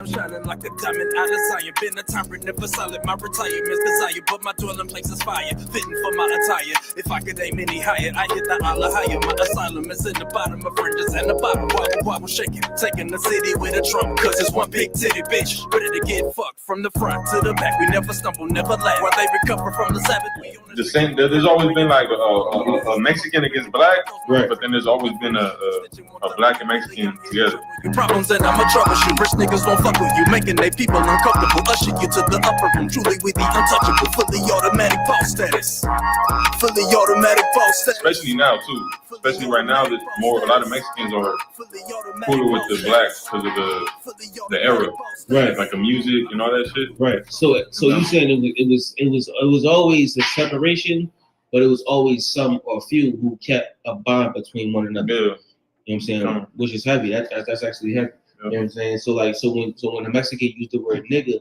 I'm shining like a diamond out of Zion. Been a tyrant, never silent. My retirement's desire, but my dwelling place is fire. Fitting for my attire. If I could aim any higher, I hit the Allah higher. My asylum is in the bottom of fringes and the bottom. Wobble, shaking. Taking the city with a drum, cause it's one big titty bitch. Ready to get fucked from the front to the back. We never stumble, never lag. While they recover from the Sabbath, we on the same. There's always been like a Mexican against black, right? But then there's always been a black and Mexican together. Problems and I'm a troubleshoot. Rich niggas won't fuck with you, making they people uncomfortable. Usher you to the upper room, truly with the untouchable. Fully automatic boss status. Fully automatic boss status. Especially now too. Especially right now, that a lot of Mexicans are cooler with the blacks because of the era, right? Like the music and all that shit, right? So you saying it was always a separation, but it was always some or few who kept a bond between one another. Yeah. You know what I'm saying? Which is heavy. That's actually heavy. Yeah. You know what I'm saying? So when a Mexican used the word nigga,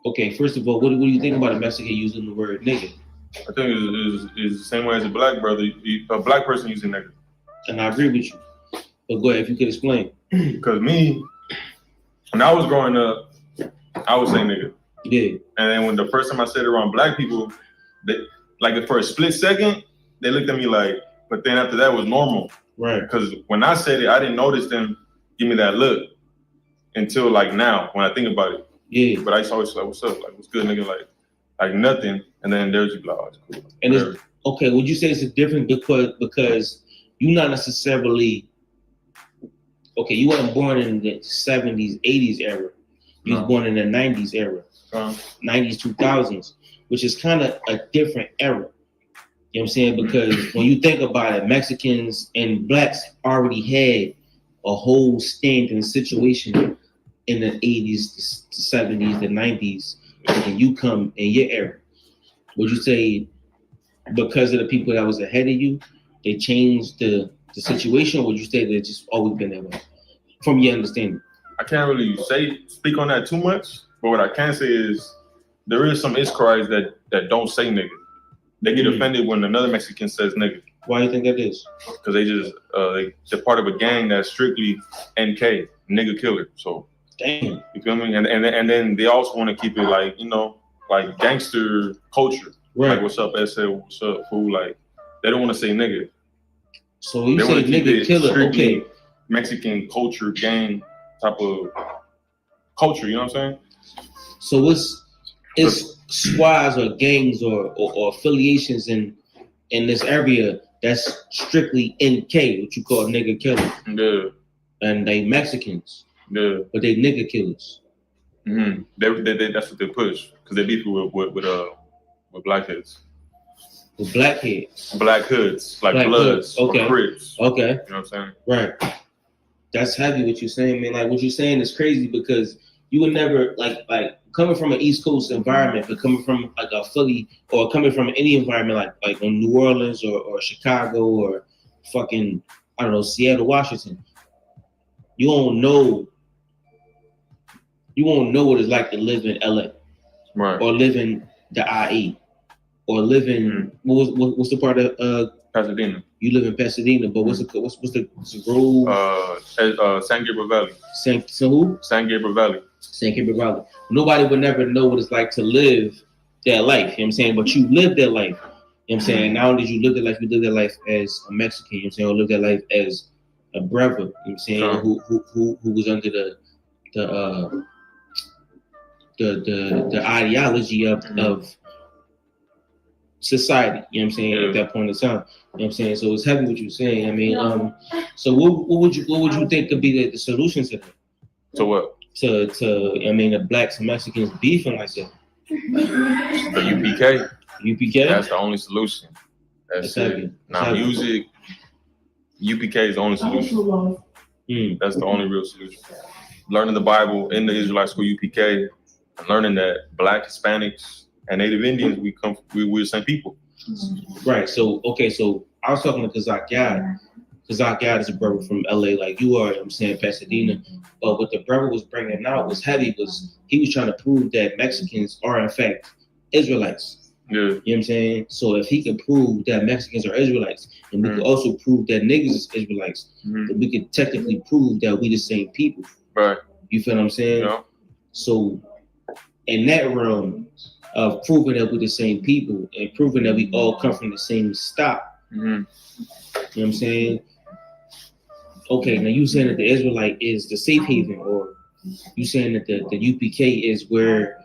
okay, first of all, what do you think about a Mexican using the word nigga? I think it's the same way as a black brother, a black person using nigga. And I agree with you. But go ahead, if you could explain. Because me, when I was growing up, I would say nigga. Yeah. And then when the first time I said it around black people, they, like for a split second, they looked at me like, but then after that was normal. Right. Because when I said it, I didn't notice them give me that look until like now when I think about it. Yeah. But I used to always like, what's up? Like, what's good, nigga? Like nothing. And then there's you, like, oh, it's cool. And it's, okay, would you say it's a different because you're not necessarily, okay, you weren't born in the 70s, 80s era. You was born in the 90s era, 90s, 2000s, which is kind of a different era. You know what I'm saying? Because when you think about it, Mexicans and blacks already had a whole standing situation in the 80s, the 70s, the 90s, and then you come in your era. Would you say because of the people that was ahead of you, they changed the situation, or would you say they've just always been that way, from your understanding? I can't really speak on that too much, but what I can say is there is some Iscarites that don't say nigga. They get offended when another Mexican says nigga. Why do you think that is? Because they just they're part of a gang that's strictly NK, nigga killer. So damn, you feel me? And then they also want to keep it like, you know, like gangster culture. Right. Like what's up, SA, what's up, fool? Like they don't want to say nigga. So you say nigga killer, okay. Mexican culture, gang type of culture, you know what I'm saying? So it's squads or gangs or affiliations in this area that's strictly NK, what you call nigga killer. Yeah. And they Mexicans. Yeah. But they nigga killers. Mm-hmm. They that's what they push because they beef with blackheads. With blackheads. Black hoods, like Bloods, okay. Or Crips. Okay. You know what I'm saying? Right. That's heavy what you're saying, man. Like what you're saying is crazy because you would never like coming from an East Coast environment, but coming from like a Philly or coming from any environment like in New Orleans or Chicago or fucking, I don't know, Seattle, Washington, you won't know what it's like to live in LA. Right. Or live in the IE. Or live in what's the part of Pasadena. You live in Pasadena, but what's the Grove? San Gabriel Valley. San Gabriel Valley. San Gabriel Valley. Nobody would never know what it's like to live that life. You know what I'm saying? But you live that life. You know what I'm saying? Not only did you live that life, you live that life as a Mexican. You know what I'm saying? Or live that life as a brother. You know what I'm saying? Sure. Who was under the ideology of society, you know what I'm saying, at that point in time. You know what I'm saying? So it's heavy what you're saying. I mean, so what would you think could be the solution to that? To what? To the blacks and Mexicans beefing like that. The UPK. UPK? That's the only solution. That's it. Heavy. Now music, UPK is the only solution. That's the only real solution. Learning the Bible in the Israelite school UPK, and learning that Black, Hispanics, and Native Indians, we're the same people. Right. So I was talking to Kazak Yad. Kazak Yad is a brother from LA, like you are, you know what I'm saying, Pasadena. But what the brother was bringing out was heavy, he was trying to prove that Mexicans are in fact Israelites. Yeah. You know what I'm saying? So if he could prove that Mexicans are Israelites, and we could also prove that niggas is Israelites, then we could technically prove that we the same people. Right. You feel what I'm saying? Yeah. So in that realm of proving that we're the same people and proving that we all come from the same stock, Mm-hmm. you know what I'm saying? Okay, now you saying that the Israelite is the safe haven, or you saying that the UPK is where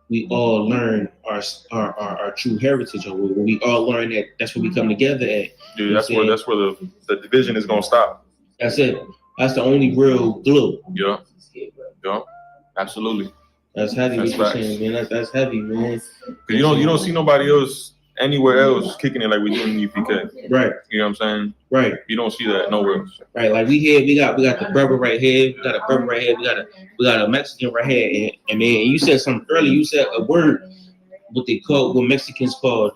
we all learn our true heritage, or where we all learn that that's where we come together at. Yeah, that's where the division is gonna stop. That's it. That's the only real glue. Yeah. Yeah. Absolutely. That's heavy. That's What you're facts. saying, man. That's heavy, man. Cause you don't see nobody else anywhere else kicking it like we do in the UPK. Right. You know what I'm saying? Right. You don't see that nowhere else. Right. Like we got the brother right here. We got a brother right here. We got a Mexican right here. And man, you said something earlier. You said a word, what Mexicans call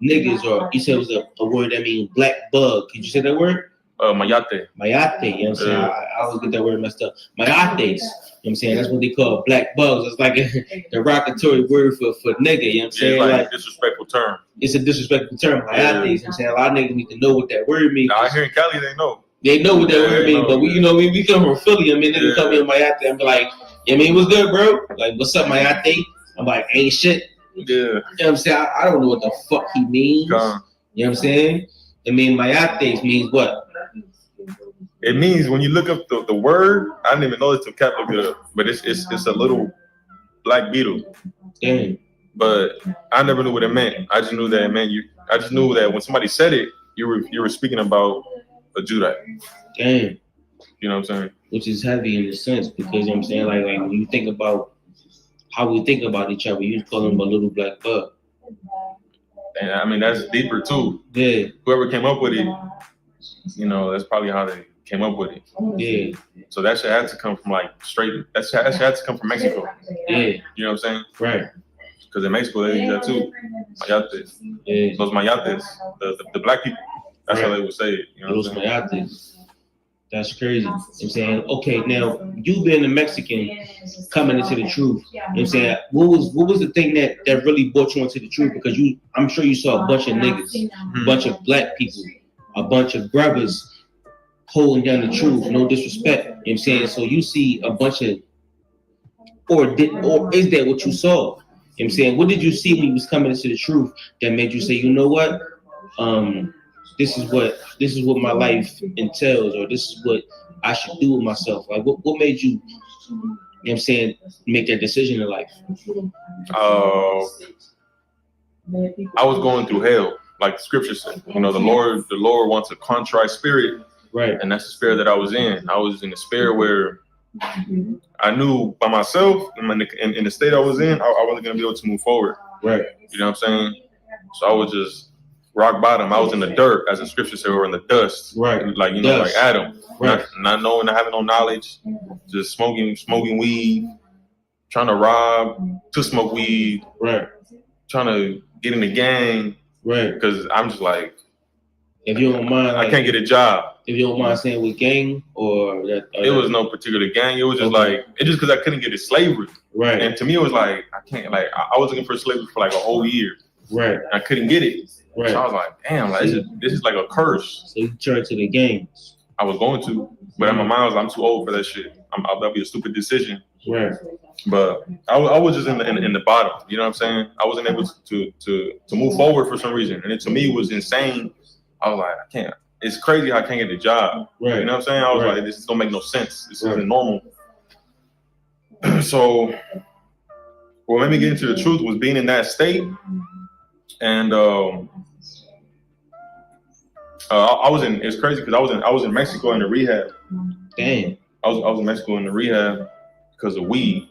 niggas, or you said it was a word that means black bug. Could you say that word? Mayate. Mayate, you know what I'm saying? I always get that word messed up. Mayates, you know what I'm saying? That's what they call black bugs. It's like a derogatory word for nigga, you know what I'm saying? It's like a disrespectful term. It's a disrespectful term, Mayates, you know what I'm saying? A lot of niggas need to know what that word means. Now, here in Cali, they know. They know what that word means, but we come from Philly. I mean, niggas come in Mayate and be like, I mean, what's good, bro? Like, what's up, Mayate? I'm like, ain't shit. Yeah. You know what I'm saying? I don't know what the fuck he means. You know what I'm saying? I mean, Mayates means what? It means when you look up the word, I didn't even know this till Cap looked it up, but it's a little black beetle. Damn. But I never knew what it meant. I just knew that it meant I just knew that when somebody said it, you were speaking about a Judite. Damn. You know what I'm saying? Which is heavy in a sense, because you know what I'm saying, like when you think about how we think about each other, you call them a little black bug. And I mean that's deeper too. Yeah. Whoever came up with it, you know, that's probably how they came up with it. Yeah. So that shit had to come from like straight. That shit had to come from Mexico. Yeah. You know what I'm saying? Right. Because in Mexico they use that too. Mayates. Yeah. Those mayates, the black people. That's how they would say it. You know Those what I'm saying? mayates. That's crazy. You know what I'm saying? Okay, now you being a Mexican coming into the truth. You know what I'm saying? What was the thing that really brought you into the truth? Because I'm sure you saw a bunch of niggas, a bunch of black people, a bunch of brothers holding down the truth, no disrespect. You know what I'm saying? So you see a bunch of, or is that what you saw? You know what I'm saying? What did you see when you was coming into the truth that made you say, you know what? This is what my life entails, or this is what I should do with myself. Like what made you, you know what I'm saying, make that decision in life? I was going through hell, like the scripture said. You know, the Lord wants a contrite spirit. Right. And that's the spirit that I was in. I was in the spirit where I knew by myself, in the state I was in, I wasn't going to be able to move forward. Right. You know what I'm saying? So I was just rock bottom. I was in the dirt, as the scripture said, or in the dust. Right. Like, you know, like Adam. Right. Not knowing, not having no knowledge, just smoking weed, trying to rob, to smoke weed. Right. Trying to get in the gang. Right. Because I'm just like, if you don't mind, I can't get a job. If you don't mind saying with gang or that, it was no particular gang. It was just like, it's just because I couldn't get a slavery. Right. And to me, it was like, I can't, like, I was looking for slavery for like a whole year. Right. And I couldn't get it. Right. So I was like, damn, like, this is like a curse. So you turned to the gangs. I was going to, but in my mind, I'm too old for that shit. That'd be a stupid decision. Right. But I was just in the bottom. You know what I'm saying? I wasn't able to move forward for some reason, and it to me was insane. I was like, I can't. It's crazy how I can't get a job. Right. You know what I'm saying? I was like, this don't make no sense. This isn't normal. So what made me get into the truth was being in that state, and I was in. It's crazy because I was in Mexico in the rehab. Damn. I was in Mexico in the rehab because of weed.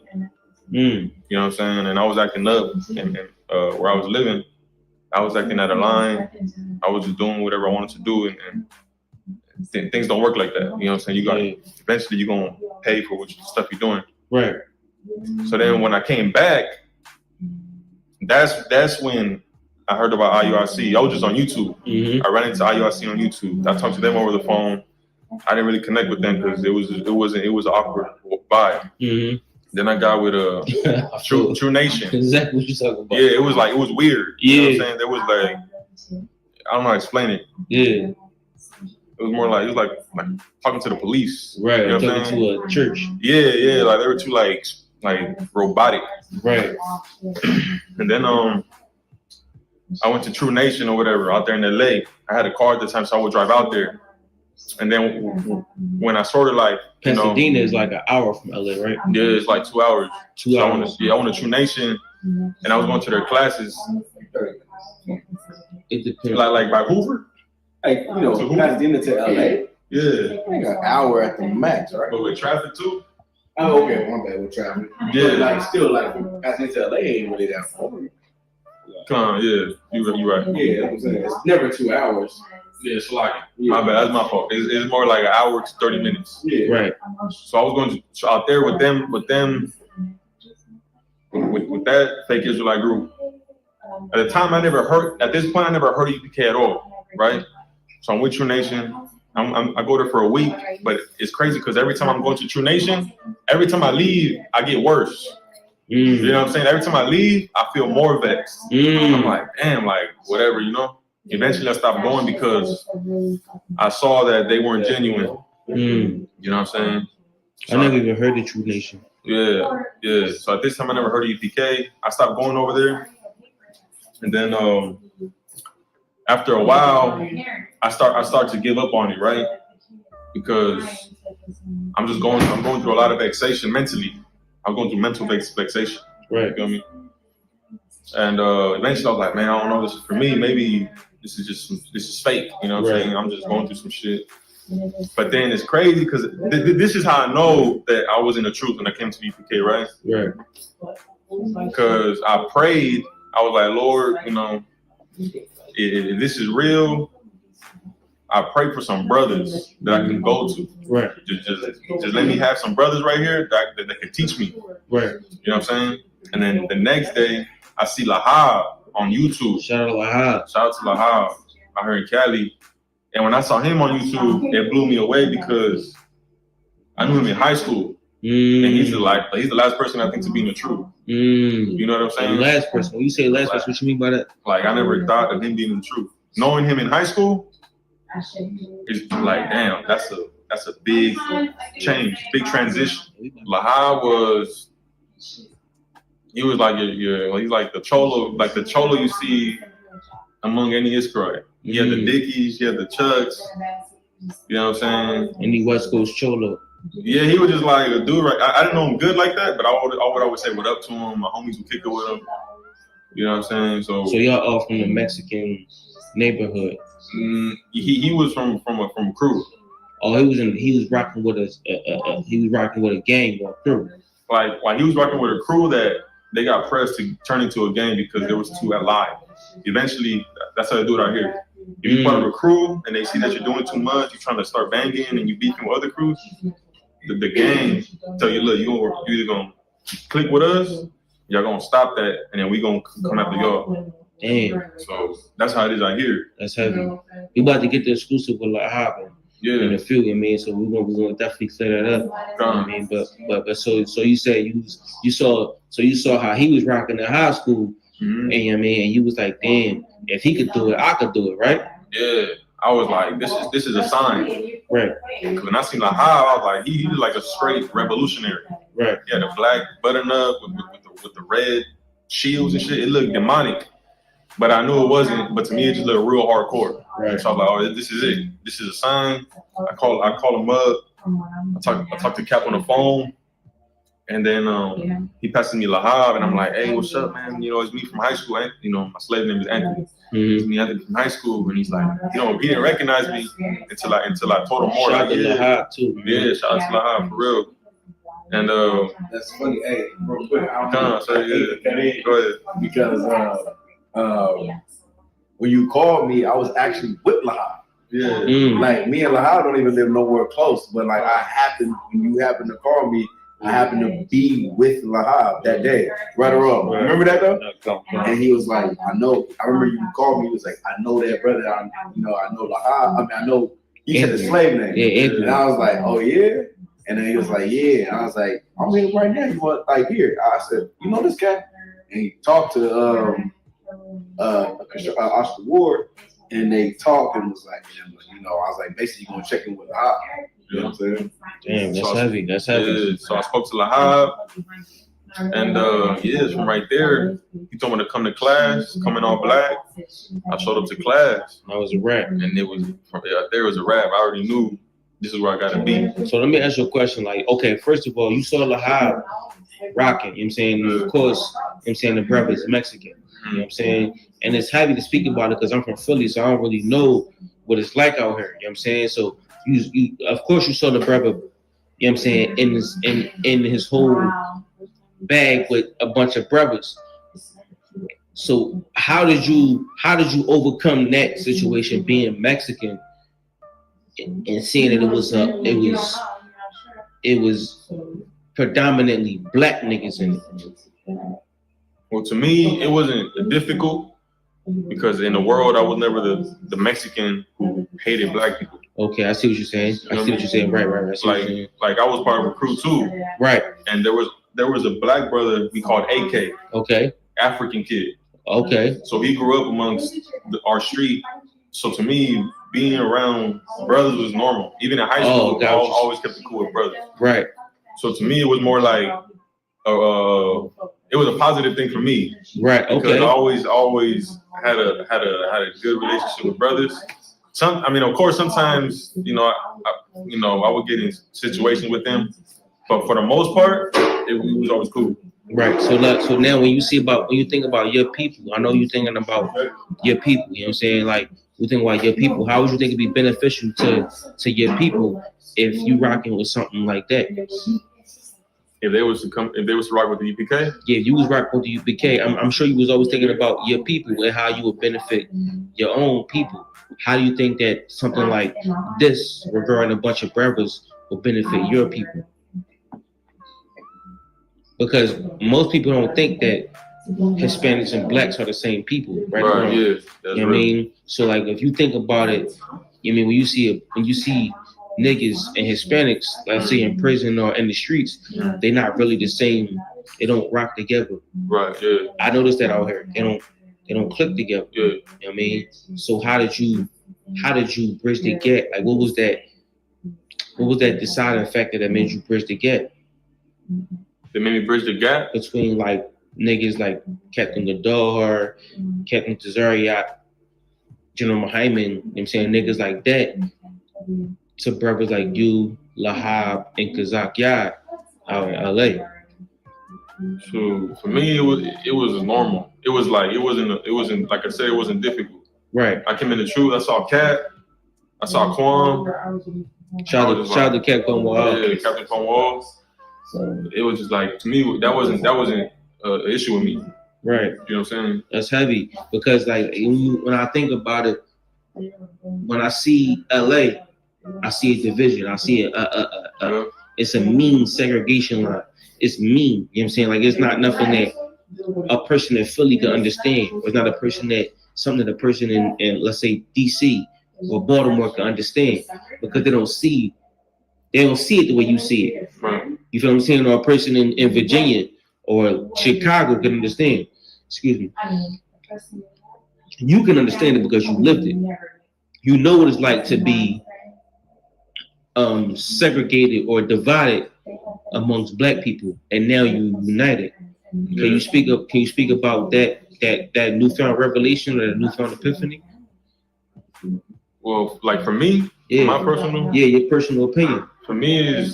You know what I'm saying? And I was acting up, and where I was living, I was acting out of line. I was just doing whatever I wanted to do, and things don't work like that. You know what I'm saying? You got eventually you're gonna pay for what stuff you're doing. Right. So then when I came back, that's when I heard about IUIC. I was just on YouTube. Mm-hmm. I ran into IUIC on YouTube. I talked to them over the phone. I didn't really connect with them because it was an awkward vibe. Mm-hmm. Then I got with True Nation. Exactly what you're talking about. Yeah, it was weird. Yeah. You know what I'm saying? There was like, I don't know how to explain it. Yeah. It was more like talking to the police. Right, You know what I'm talking saying? to a church. Yeah, like they were too like robotic. Right. And then I went to True Nation or whatever out there in LA. I had a car at the time, so I would drive out there. And then when I sort of like, Pasadena is like an hour from LA, right? Yeah, it's like 2 hours. 2 hours. I went to True Nation, and I was going to their classes. It depends. Like by Hoover. Like, Pasadena to LA. Yeah. Like an hour at the max, right? But with traffic too. Oh, okay, my bad with traffic. Yeah. But like still like Pasadena to LA ain't really that far. Yeah, you right. Yeah, that's what I'm saying. It's never 2 hours. Yeah, it's like my bad. That's my fault. It's more like an hour to 30 minutes. Yeah. Right. So I was going to out there with them with that fake Israelite group. At the time, at this point, I never heard of UPK at all, right? So I'm with True Nation. I go there for a week, but it's crazy because every time I'm going to True Nation, every time I leave, I get worse. You know what I'm saying? Every time I leave, I feel more vexed. I'm like, damn, like whatever, Eventually, I stopped going because I saw that they weren't genuine. You know what I'm saying? So I never even heard of True Nation. Yeah. So at this time, I never heard of UPK. I stopped going over there. And then after a while, I start to give up on it, right? Because I'm going through a lot of vexation mentally. I'm going through mental vexation. Right. You feel me? And eventually I was like, man, I don't know, this is for me. Maybe this is fake. You know what I'm saying? I'm just going through some shit. But then it's crazy because this is how I know that I was in the truth when I came to UPK, right? Right. Because I prayed. I was like, Lord, if this is real, I pray for some brothers that I can go to. Right. Just let me have some brothers right here that can teach me. Right. You know what I'm saying? And then the next day, I see Lahab on YouTube. Shout out Lahab. Shout out to Lahab. I heard in Cali. And when I saw him on YouTube, it blew me away because I knew him in high school. And he's the last person I think to be in the truth. You know what I'm saying? The last person. When you say last person, what you mean by that? Like I never thought of him being in the truth. Knowing him in high school, it's like, damn, that's a big change, big transition. Lahab was he's like the cholo you see among any Israelite. He had the Dickies, he had the Chucks. You know what I'm saying? Any West Coast cholo. Yeah, he was just like a dude, right? I didn't know him good like that, but I would always say what up to him. My homies would kick it with him. You know what I'm saying? So y'all all from the Mexican neighborhood. He was from a crew. Oh, he was rocking with a gang or a crew. Like he was rocking with a crew that they got pressed to turn into a gang because there was two alive. Eventually, that's how they do it out here. If you're part of a crew and they see that you're doing too much, you're trying to start banging and you beefing with other crews, the gang tell you, look, you either gonna click with us, y'all gonna stop that, and then we gonna come after y'all. Damn. So that's how it is out here. That's heavy. We about to get the exclusive with Lahab in the field, so we're gonna definitely clear that up. I mean, but so you said you saw how he was rocking in high school, and and you was like, damn, if he could do it, I could do it, right? Yeah. I was like, this is a sign. Right. Because when I seen Lahab, I was like, he was like a straight revolutionary. Right. He had a black button up with the red shields and shit. It looked demonic. But I knew it wasn't. But to me, it just looked real hardcore. Right. So I was like, oh, this is it. This is a sign. I call him up. I talk to Cap on the phone. And then he passes me Lahab, and I'm like, hey, what's up, man? It's me from high school. My slave name is Anthony. It's me, Anthony, from high school. And he's like, he didn't recognize me until I told him more. Shout out to Lahab too. Yeah, shout out to Lahab for real. And that's funny. Hey, real quick, go ahead. Because when you called me, I was actually with Lahab. Yeah. Like me and Lahab don't even live nowhere close, but like when you happen to call me, I happened to be with Lahab that day, right or wrong. Right. Remember that though? And he was like, I know. I remember you called me. He was like, I know that brother. I know Lahab. I know. He said the slave name. Yeah, and I was like, oh yeah. And then he was like, yeah. And I was like, I'm here right now. You want here? I said, you know this guy? And he talked to Oscar Ward. and they talked and was like, you know, I was like, basically gonna check in with Lahab. You know what I'm saying? Damn, that's So heavy. That's heavy. Yeah, so I spoke to Lahab, and from right there, he told me to come to class, coming all black. I showed up to class. That was a wrap. And it was there was a rap. I already knew this is where I gotta be. So let me ask you a question. Like, okay, first of all, you saw Lahab rocking, you know what I'm saying? Of course, you know what I'm saying, the brother is Mexican. You know what I'm saying? And it's heavy to speak about it because I'm from Philly, so I don't really know what it's like out here. You know what I'm saying? So you of course you saw the brother, you know what I'm saying, in his whole bag with a bunch of brothers. So how did you overcome that situation being Mexican and seeing that it was predominantly black niggas in it? Well, to me, it wasn't difficult because in the world I was never the Mexican who hated black people. Okay, I see what you're saying. I see what you're saying. Right. I see what you're saying. Like I was part of a crew too. Right. And there was a black brother we called AK. Okay. African kid. Okay. So he grew up amongst our street. So to me, being around brothers was normal. Even in high school, I always kept it cool with brothers. Right. So to me, it was more like it was a positive thing for me. Right. Okay. Because I always had a good relationship with brothers. Of course, sometimes I would get in situations with them, but for the most part, it was always cool. Right. So now when you think about your people, I know you're thinking about your people. You know what I'm saying? Like you think about your people. How would you think it'd be beneficial to your people if you rocking with something like that? If they was to rock with the UPK? Yeah, if you was rocking with the UPK, I'm sure you was always thinking about your people and how you would benefit your own people. How do you think that something like this, regarding a bunch of brothers, will benefit your people? Because most people don't think that Hispanics and blacks are the same people, right? Right, yeah. You know what I mean? So like if you think about it, I mean when you see niggas and Hispanics, let's say in prison or in the streets, they're not really the same. They don't rock together. Right, yeah. I noticed that out here. They don't click together. Yeah. You know what I mean? So how did you bridge the gap? Like what was that deciding factor that made you bridge the gap? That made me bridge the gap? Between like niggas like Captain Gadar, Captain Tazariot, General Muhammad, you know what I'm saying, niggas like that, to brothers like you, Lahab, and Kazak Yad out in LA. So for me, it was normal. It was like it wasn't like I said, it wasn't difficult. Right. I came in the truth. I saw Cat. I saw Quan. Shout out to Cap Conwall. Yeah, Captain Conwall. It was just like, to me, that wasn't an issue with me. Right. You know what I'm saying? That's heavy because like when I think about it, when I see LA, I see a division. I see it's a mean segregation line. It's mean. You know what I'm saying? Like it's not nothing that a person in Philly can understand. It's not something that a person in let's say DC or Baltimore can understand because they don't see it the way you see it. Right. You feel what I'm saying? Or a person in Virginia or Chicago can understand. Excuse me. You can understand it because you lived it. You know what it's like to be segregated or divided amongst black people, and now you united. Yeah. Can you speak about that newfound revelation or the newfound epiphany? Well, like for me, my personal, your personal opinion. For me is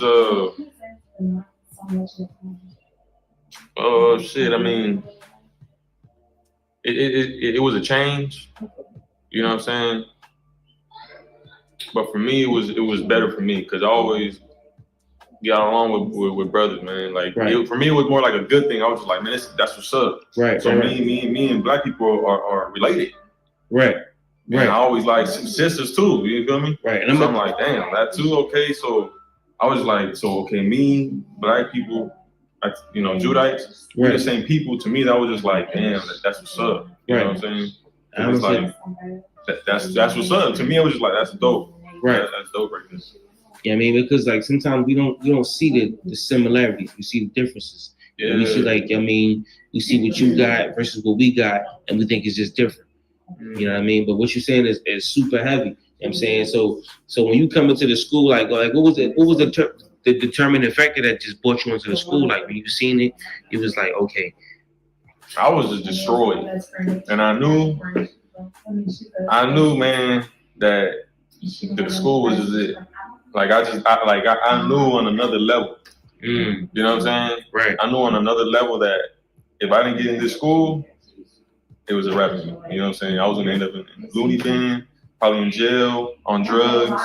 shit. I mean, it was a change. You know what I'm saying? But for me, it was better for me because I always got along with brothers, man. Like for me, it was more like a good thing. I was just like, man, that's what's up. Right. So me and black people are related. Right. And I always like sisters too. You feel me? Right. And I'm like, damn, that too. Okay, so I was like, me, black people, Judites, we're the same people. To me, that was just like, damn, that's what's up. You know what I'm saying? It was like that's what's up. To me, it was just like, that's dope. Right. That's dope right there. Yeah, I mean, because like sometimes we don't see the similarities. We see the differences. Yeah. And we see we see what you got versus what we got, and we think it's just different. You know what I mean? But what you're saying is super heavy. You know what I'm saying? So when you come into the school, like what was the determining factor that just brought you into the school? Like when you seen it, it was like, okay. I was just destroyed. And I knew, man, that the school was just it. Like I knew on another level. You know what I'm saying? Right. I knew on another level that if I didn't get into school, it was a wrap. You know what I'm saying? I was gonna end up in a loony bin, probably in jail, on drugs,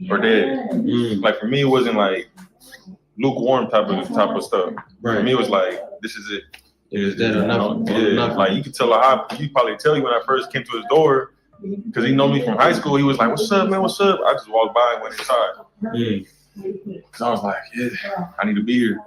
or dead. Like for me, it wasn't like lukewarm type of stuff. Right. For me, it was like, this is it. Is that enough? Yeah. Like you could tell he probably tell you when I first came to his door, because he know me from high school. He was like, "What's up, man? What's up?" I just walked by and went inside. So I was like, "Yeah, I need to be here.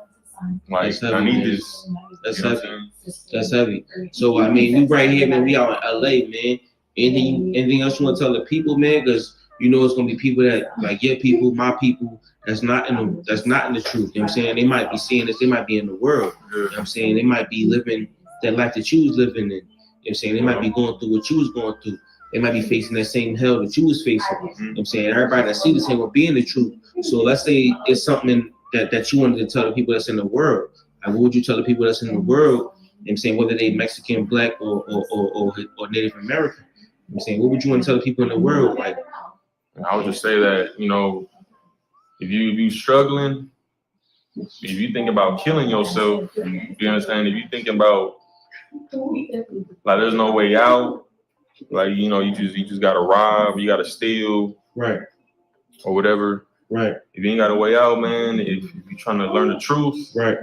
Like heavy, I need man. this." That's heavy. That's heavy. So I mean, we right here, man. We out in LA, man. Anything else you want to tell the people, man? Because you know it's gonna be people that like your people, my people. That's not in the truth. You know what I'm saying? They might be seeing this. They might be in the world. You know what I'm saying? They might be living that life that you was living in. You know what I'm saying? They might be going through what you was going through. They might be facing that same hell that you was facing. You know what I'm saying? Everybody that see this ain't gonna be in the truth. So let's say it's something that you wanted to tell the people that's in the world. Like, what would you tell the people that's in the world? You know what I'm saying? Whether they Mexican, Black, or Native American. You know what I'm saying? What would you want to tell the people in the world? Like, I would just say that, you know, if you struggling, if you think about killing yourself, you understand? If you thinking about like there's no way out, like you know, you just gotta rob, you gotta steal, right, or whatever. Right. If you ain't got a way out, man, if you're trying to learn the truth, right,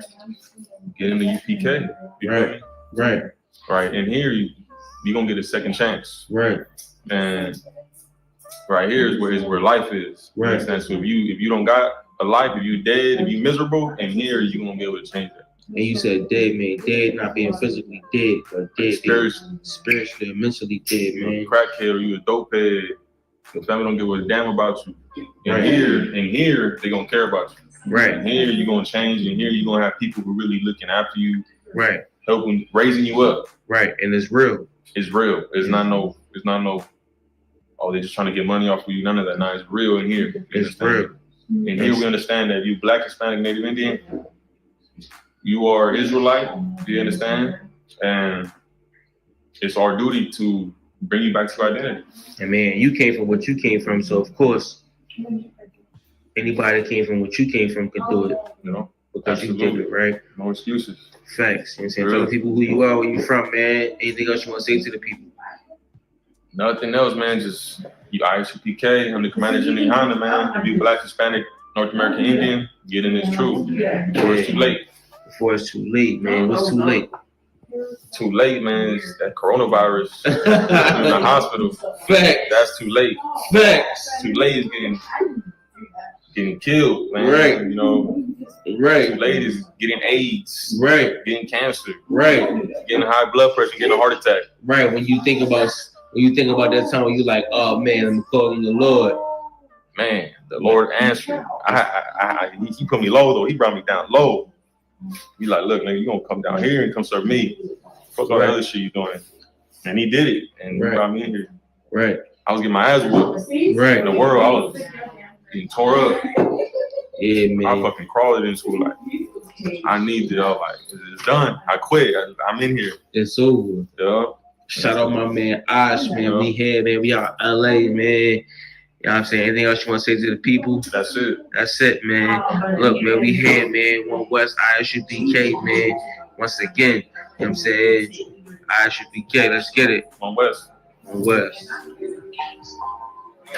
get into UPK. Right. Right. Right. And here you're gonna get a second chance. Right. And right here is where life is. Right. So if you don't got a life, if you dead, if you miserable, and here you're gonna be able to change that. And you said dead, man. Dead not being physically dead, but dead spiritually and mentally dead, man. You a crackhead or you a dope head, your family don't give a damn about you. And here they gonna care about you. Right. And here you're gonna change, and here you're gonna have people who really looking after you. Right. Helping, raising you up. Right. And it's real. It's real. It's not no, oh, they're just trying to get money off of you. None of that. Nah, it's real in here. It's real. And here we understand that if you Black, Hispanic, Native Indian, you are Israelite, do you understand? And it's our duty to bring you back to your identity. And man, you came from what you came from, so of course, anybody that came from what you came from could do it. You know? Because Absolutely. you did it, right? No excuses. Facts. You know what I'm saying? Tell the people who you are, where you from, man. Anything else you want to say to the people? Nothing else, man. Just you ISUPK. I'm the Commander General Honda, man. If you Black, Hispanic, North American Indian, get in this truth before it's too late. Before it's too late, man. What's too late? Too late, man. It's that coronavirus in the hospital. Facts. That's too late. Facts. Too late is getting killed, man. Right. You know. Right. Too late is getting AIDS. Right. Getting cancer. Right. Getting high blood pressure. Getting a heart attack. Right. When you think about that time when you're like, oh man, I'm calling the Lord. Man, the Lord answered. He put me low though. He brought me down low. He like, look, nigga, you gonna come down here and come serve me. Fuck all that other shit you doing. And he did it. And he brought me in here. Right. I was getting my ass whooped. Right. In the world, I was getting tore up. Yeah, man. I fucking crawled in school like, I need it. I was like, it's done. I quit. I'm in here. It's over. Yeah. Shout out my man Osh, man. Yeah. We here, man. We out LA, man. You know what I'm saying? Anything else you want to say to the people? That's it. That's it, man. Look, man, we here, man. One West ISUPK, man. Once again, you know what I'm saying? ISUPK, let's get it. One West. One West.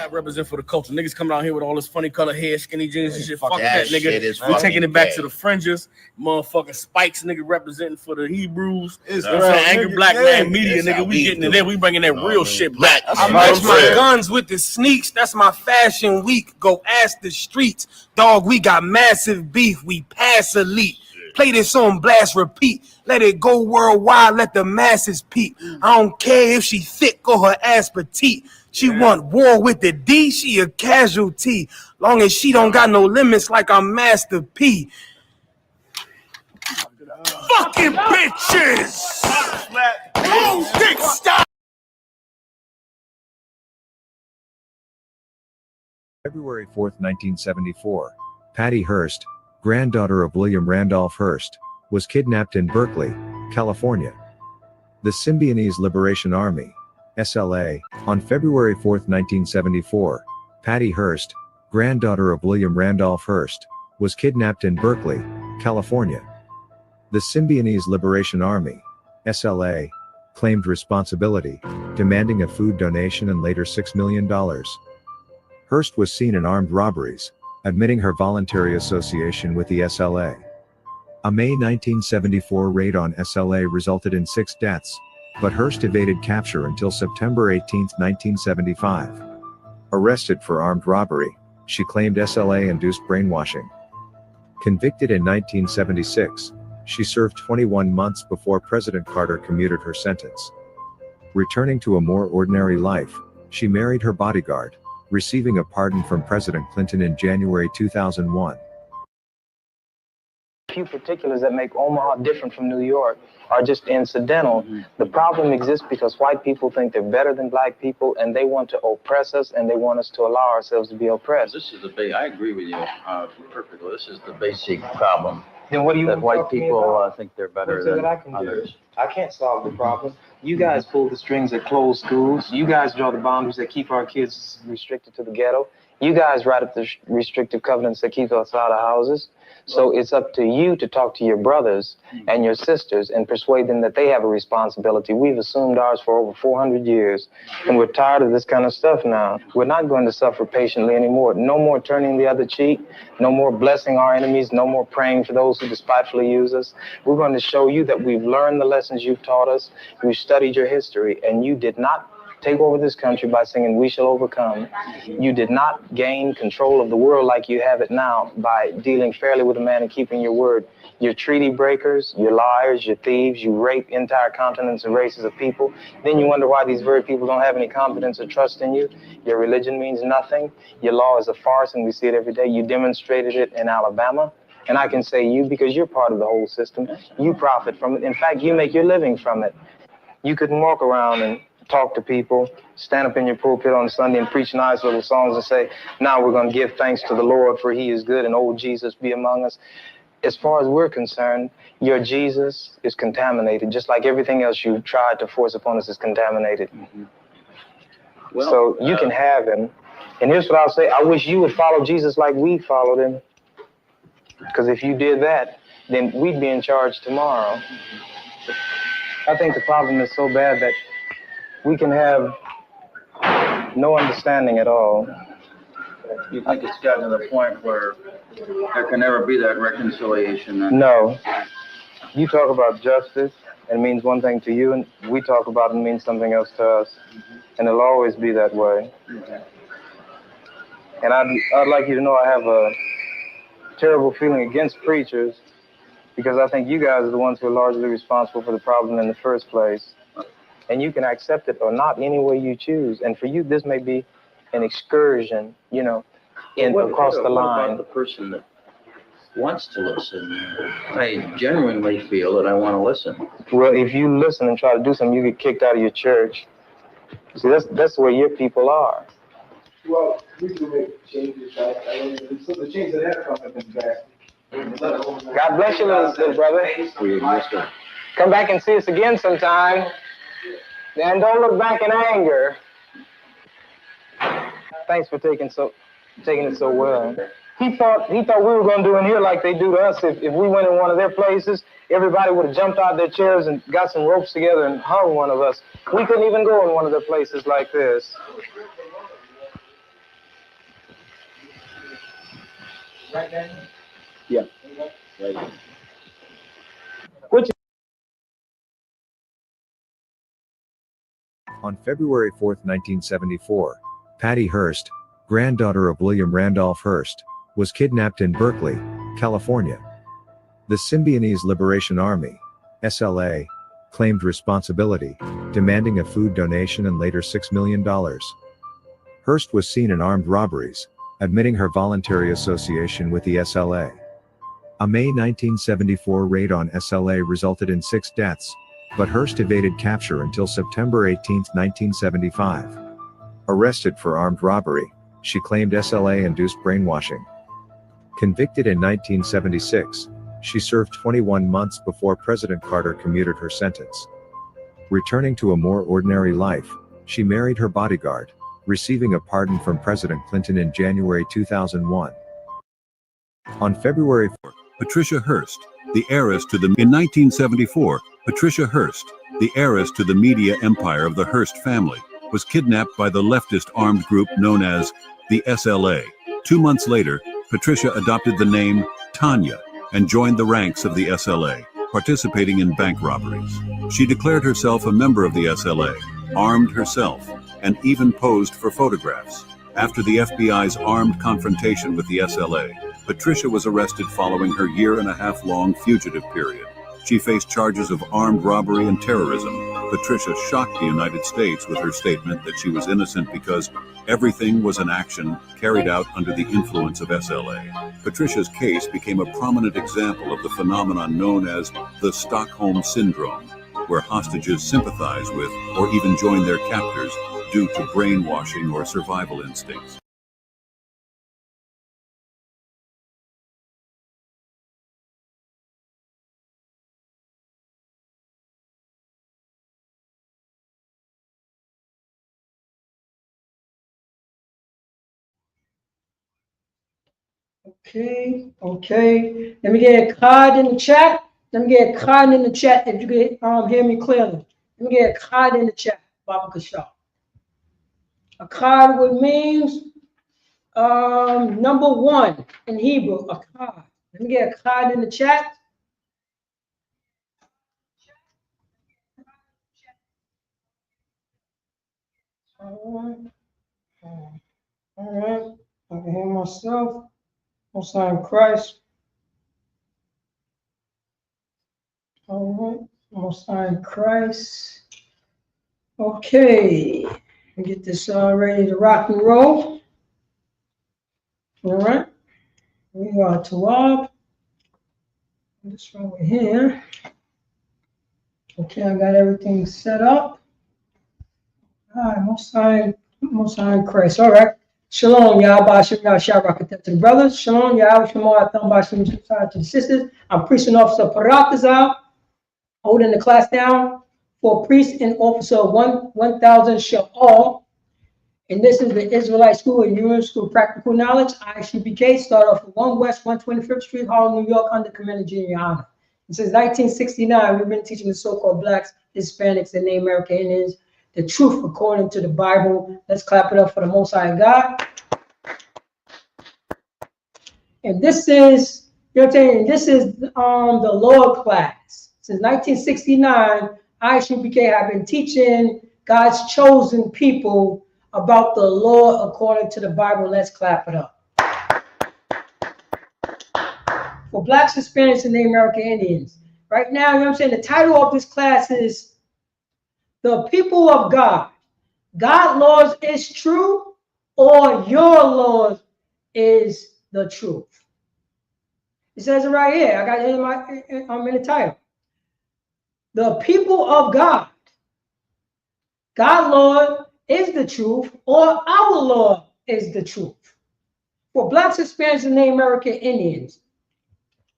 I represent for the culture. Niggas coming out here with all this funny color hair, skinny jeans and shit. Fuck that, nigga. We taking it back to the fringes. Motherfucking Spikes, nigga, representing for the Hebrews. It's Angry Black Man Media, nigga. We getting it there. We bringing that real shit back. I match my guns with the sneaks. That's my fashion week. Go ask the streets. Dog, we got massive beef. We pass elite. Play this on blast, repeat. Let it go worldwide. Let the masses peep. I don't care if she thick or her ass petite. She want war with the D, she a casualty. Long as she don't got no limits like I'm Master P. Fucking bitches! Dick stop! February 4, 1974, Patty Hearst, granddaughter of William Randolph Hearst, was kidnapped in Berkeley, California. The Symbionese Liberation Army, SLA, on February 4, 1974, Patty Hearst, granddaughter of William Randolph Hearst, was kidnapped in Berkeley, California. The Symbionese Liberation Army, SLA, claimed responsibility, demanding a food donation and later $6 million. Hearst was seen in armed robberies, admitting her voluntary association with the SLA. A May 1974 raid on SLA resulted in 6 deaths, but Hearst evaded capture until September 18, 1975. Arrested for armed robbery, she claimed SLA-induced brainwashing. Convicted in 1976, she served 21 months before President Carter commuted her sentence. Returning to a more ordinary life, she married her bodyguard, receiving a pardon from President Clinton in January 2001. Few particulars that make Omaha different from New York are just incidental. The problem exists because white people think they're better than black people, and they want to oppress us, and they want us to allow ourselves to be oppressed. This is I agree with you perfectly. This is the basic problem. Then what do you That white people think think they're better that than I can others. do? I can't solve the problem. You guys pull the strings that close schools. You guys draw the boundaries that keep our kids restricted to the ghetto. You guys write up the restrictive covenants that keep us out of houses. So it's up to you to talk to your brothers and your sisters and persuade them that they have a responsibility. We've assumed ours for over 400 years, and we're tired of this kind of stuff now. We're not going to suffer patiently anymore. No more turning the other cheek. No more blessing our enemies. No more praying for those who despitefully use us. We're going to show you that we've learned the lessons you've taught us. We've studied your history, and you did not take over this country by singing "We Shall Overcome." You did not gain control of the world like you have it now by dealing fairly with a man and keeping your word. You're treaty breakers, you're liars, you're thieves, you rape entire continents and races of people. Then you wonder why these very people don't have any confidence or trust in you. Your religion means nothing. Your law is a farce, and we see it every day. You demonstrated it in Alabama. And I can say you because you're part of the whole system. You profit from it. In fact, you make your living from it. You couldn't walk around and talk to people, stand up in your pulpit on Sunday and preach nice little songs and say, now we're going to give thanks to the Lord for he is good and old Jesus be among us. As far as we're concerned, your Jesus is contaminated, just like everything else you tried to force upon us is contaminated. Well, so you can have him. And here's what I'll say. I wish you would follow Jesus like we followed him. Because if you did that, then we'd be in charge tomorrow. I think the problem is so bad that we can have no understanding at all. You think it's gotten to the point where there can never be that reconciliation? Then? No. You talk about justice, and it means one thing to you, and we talk about it and it means something else to us. And it'll always be that way. And I'd like you to know I have a terrible feeling against preachers because I think you guys are the ones who are largely responsible for the problem in the first place. And you can accept it or not any way you choose. And for you, this may be an excursion, you know, across the line. What about the person that wants to listen? I genuinely feel that I want to listen. Well, if you listen and try to do something, you get kicked out of your church. See, that's where your people are. Well, we can make changes. So the change that have come in back. God bless you, little brother. Come back and see us again sometime. And don't look back in anger. Thanks for taking it so well. He thought we were going to do in here like they do to us. If we went in one of their places, everybody would have jumped out their chairs and got some ropes together and hung one of us. We couldn't even go in one of their places like this. Right, Daniel? Yeah. Right. On February 4, 1974, Patty Hearst, granddaughter of William Randolph Hearst, was kidnapped in Berkeley, California. The Symbionese Liberation Army, SLA, claimed responsibility, demanding a food donation and later $6 million. Hearst was seen in armed robberies, admitting her voluntary association with the SLA. A May 1974 raid on SLA resulted in 6 deaths, but Hearst evaded capture until September 18, 1975. Arrested for armed robbery, She claimed SLA-induced brainwashing. Convicted in 1976, she served 21 months before President Carter commuted her sentence. Returning to a more ordinary life, she married her bodyguard, receiving a pardon from President Clinton in January 2001. On February 4, Patricia Hearst, the heiress to the in 1974, Patricia Hearst, the heiress to the media empire of the Hearst family, was kidnapped by the leftist armed group known as the SLA. 2 months later, Patricia adopted the name Tanya and joined the ranks of the SLA, participating in bank robberies. She declared herself a member of the SLA, armed herself, and even posed for photographs. After the FBI's armed confrontation with the SLA, Patricia was arrested following her year-and-a-half-long fugitive period. She faced charges of armed robbery and terrorism. Patricia shocked the United States with her statement that she was innocent because everything was an action carried out under the influence of SLA. Patricia's case became a prominent example of the phenomenon known as the Stockholm Syndrome, where hostages sympathize with or even join their captors due to brainwashing or survival instincts. Okay. Let me get a card in the chat. Let me get a card in the chat if you can hear me clearly. Let me get a card in the chat, Baba Kashaw. A card would means number 1 in Hebrew, a card. Let me get a card in the chat. All right. I can hear myself. Most High in Christ. All right. Most High in Christ. Okay. Get this ready to rock and roll. All right. We are Tawab. This over here. Okay, I got everything set up. All right, Most High in Christ. All right. Shalom, Yahweh, Shabbat, to the brothers. Shalom, Yahweh, Shemar, to the sisters. I'm priest and officer Paratazal, holding the class down for priest and officer 1000 Sha'al. And this is the Israelite School and Union School Practical Knowledge, ISUPK, start off at 1 West 125th Street, Harlem, New York, under Commander Junior Honor. And since 1969, we've been teaching the so-called Blacks, Hispanics, and Native American Indians the truth according to the Bible. Let's clap it up for the Most High God. And this is, you know what I'm saying? This is the lower class. Since 1969, ISUPK have been teaching God's chosen people about the law according to the Bible. Let's clap it up. For Blacks, Hispanics, and Native American Indians. Right now, you know what I'm saying? The title of this class is The People of God. God laws is true, or your laws is the truth. It says it right here. I got it in the title. The people of God. God law is the truth, or our law is the truth. For Blacks, Hispanics, and Native American Indians,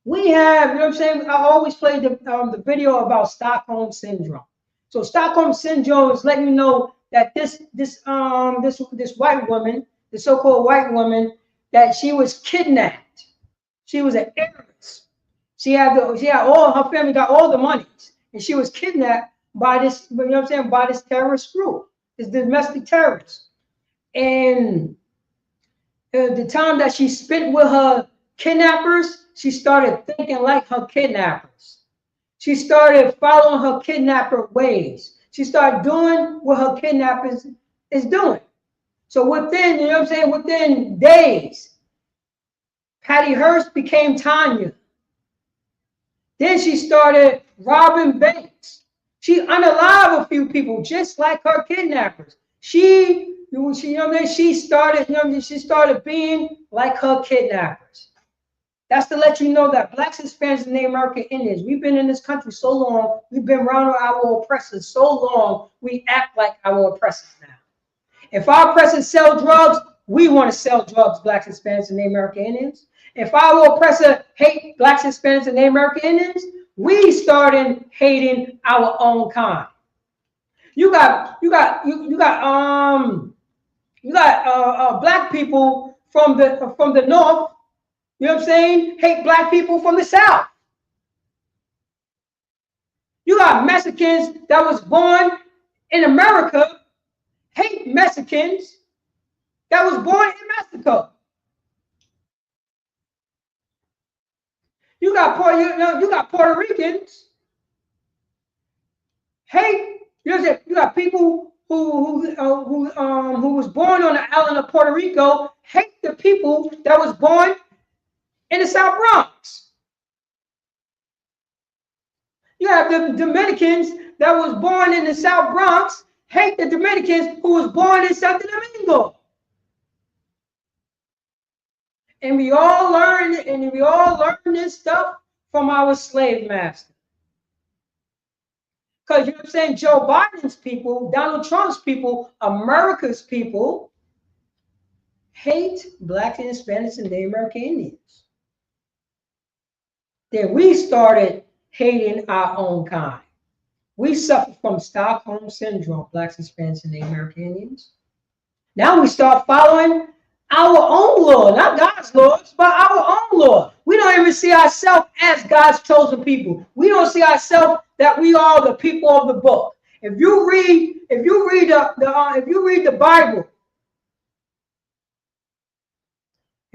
we have, you know what I'm saying? I always play the video about Stockholm Syndrome. So Stockholm Syndrome is letting you know that this white woman, the so-called white woman, that she was kidnapped. She was an heiress. She had all her family got all the money, and she was kidnapped by this, you know what I'm saying, by this terrorist group, this domestic terrorist. And the time that she spent with her kidnappers, she started thinking like her kidnappers. She started following her kidnapper ways. She started doing what her kidnappers is doing. So within, you know what I'm saying, within days, Patty Hearst became Tanya. Then she started robbing banks. She unalived a few people just like her kidnappers. She you know what I mean? She started, you know, she started being like her kidnappers. That's to let you know that Blacks, Hispanics, and Native American Indians, we've been in this country so long, we've been around our oppressors so long, we act like our oppressors now. If our oppressors sell drugs, we want to sell drugs, blacks, Hispanics, and Native American Indians. If our oppressor hate blacks, Hispanics, and Native American Indians, we started hating our own kind. You got black people from the north, you know what I'm saying, hate black people from the south. You got Mexicans that was born in America hate Mexicans that was born in Mexico. You got Puerto Ricans hate. You know what I'm saying? You got people who was born on the island of Puerto Rico hate the people that was born in the South Bronx. You have the Dominicans that was born in the South Bronx hate the Dominicans who was born in Santo Domingo. And we all learn this stuff from our slave master. Because you know what I'm saying, Joe Biden's people, Donald Trump's people, America's people hate blacks and Hispanics and Native American Indians. Then we started hating our own kind. We suffer from Stockholm Syndrome, blacks, Hispanics, and Native American Indians. Now we start following our own law, not God's laws, but our own law. We don't even see ourselves as God's chosen people. We don't see ourselves that we are the people of the book. If you read the Bible,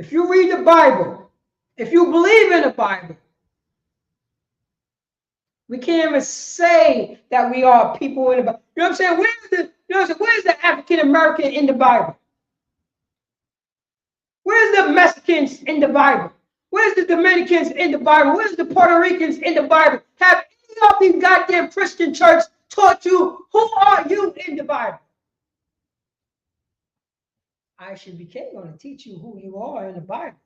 if you read the Bible, if you believe in the Bible, we can't even say that we are people in the Bible. You know what I'm saying? Where's the African American in the Bible? Where's the Mexicans in the Bible? Where's the Dominicans in the Bible? Where's the Puerto Ricans in the Bible? Have any of these goddamn Christian church taught you who are you in the Bible? ISUPK going to teach you who you are in the Bible.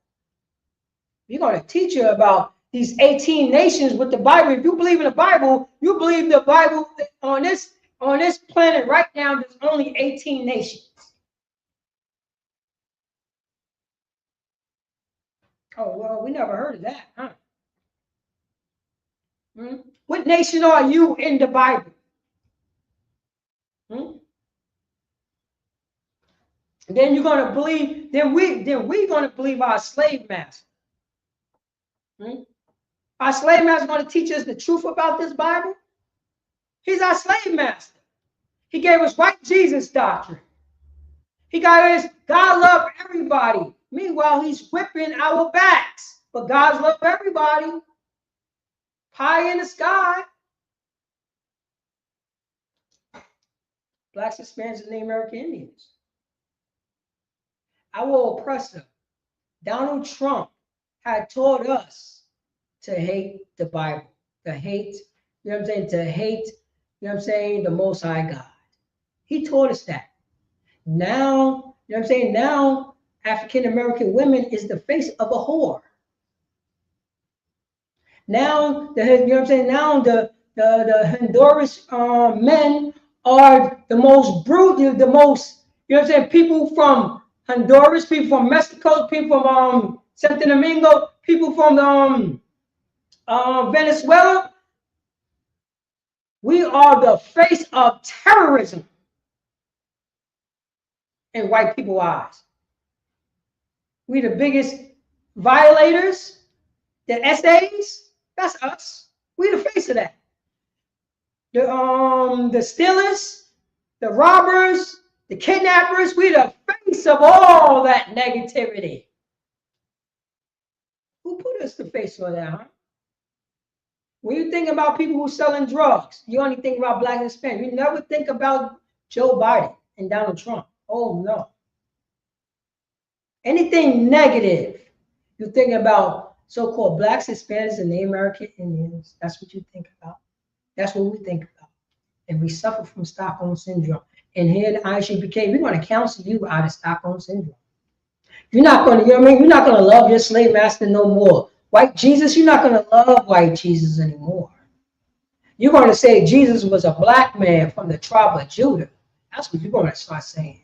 We're going to teach you about these 18 nations with the Bible. If you believe in the Bible, you believe the Bible on this planet right now. There's only 18 nations. Oh, well, we never heard of that, huh? What nation are you in the Bible? And then you're going to believe, then we're going to believe our slave master. Our slave master is going to teach us the truth about this Bible. He's our slave master. He gave us white Jesus doctrine. He got us, God love everybody. Meanwhile, he's whipping our backs. But God's love everybody. Pie in the sky. Blacks, Hispanics, and Native American Indians. Our oppressor, Donald Trump, had taught us to hate the Bible, to hate, you know what I'm saying, to hate, you know what I'm saying, the Most High God. He taught us that. Now, you know what I'm saying, now African American women is the face of a whore. Now, you know what I'm saying, now the Honduras men are the most brutal, the most, you know what I'm saying, people from Honduras, people from Mexico, people from Santo Domingo, people from Venezuela. We are the face of terrorism in white people's eyes. We the biggest violators, the SAs, that's us. We the face of that. The stealers, the robbers, the kidnappers, we the face of all that negativity. Who put us the face of that, huh? When you think about people who are selling drugs, you only think about black and Hispanic. You never think about Joe Biden and Donald Trump. Oh, no. Anything negative, you think about so-called blacks, Hispanics, and Native American Indians. That's what you think about. That's what we think about. And we suffer from Stockholm Syndrome. And here at ISUPK, we're going to counsel you out of Stockholm Syndrome. You're not going to, you know what I mean? You're not going to love your slave master no more. White Jesus, you're not going to love white Jesus anymore. You're going to say Jesus was a black man from the tribe of Judah. That's what you're going to start saying.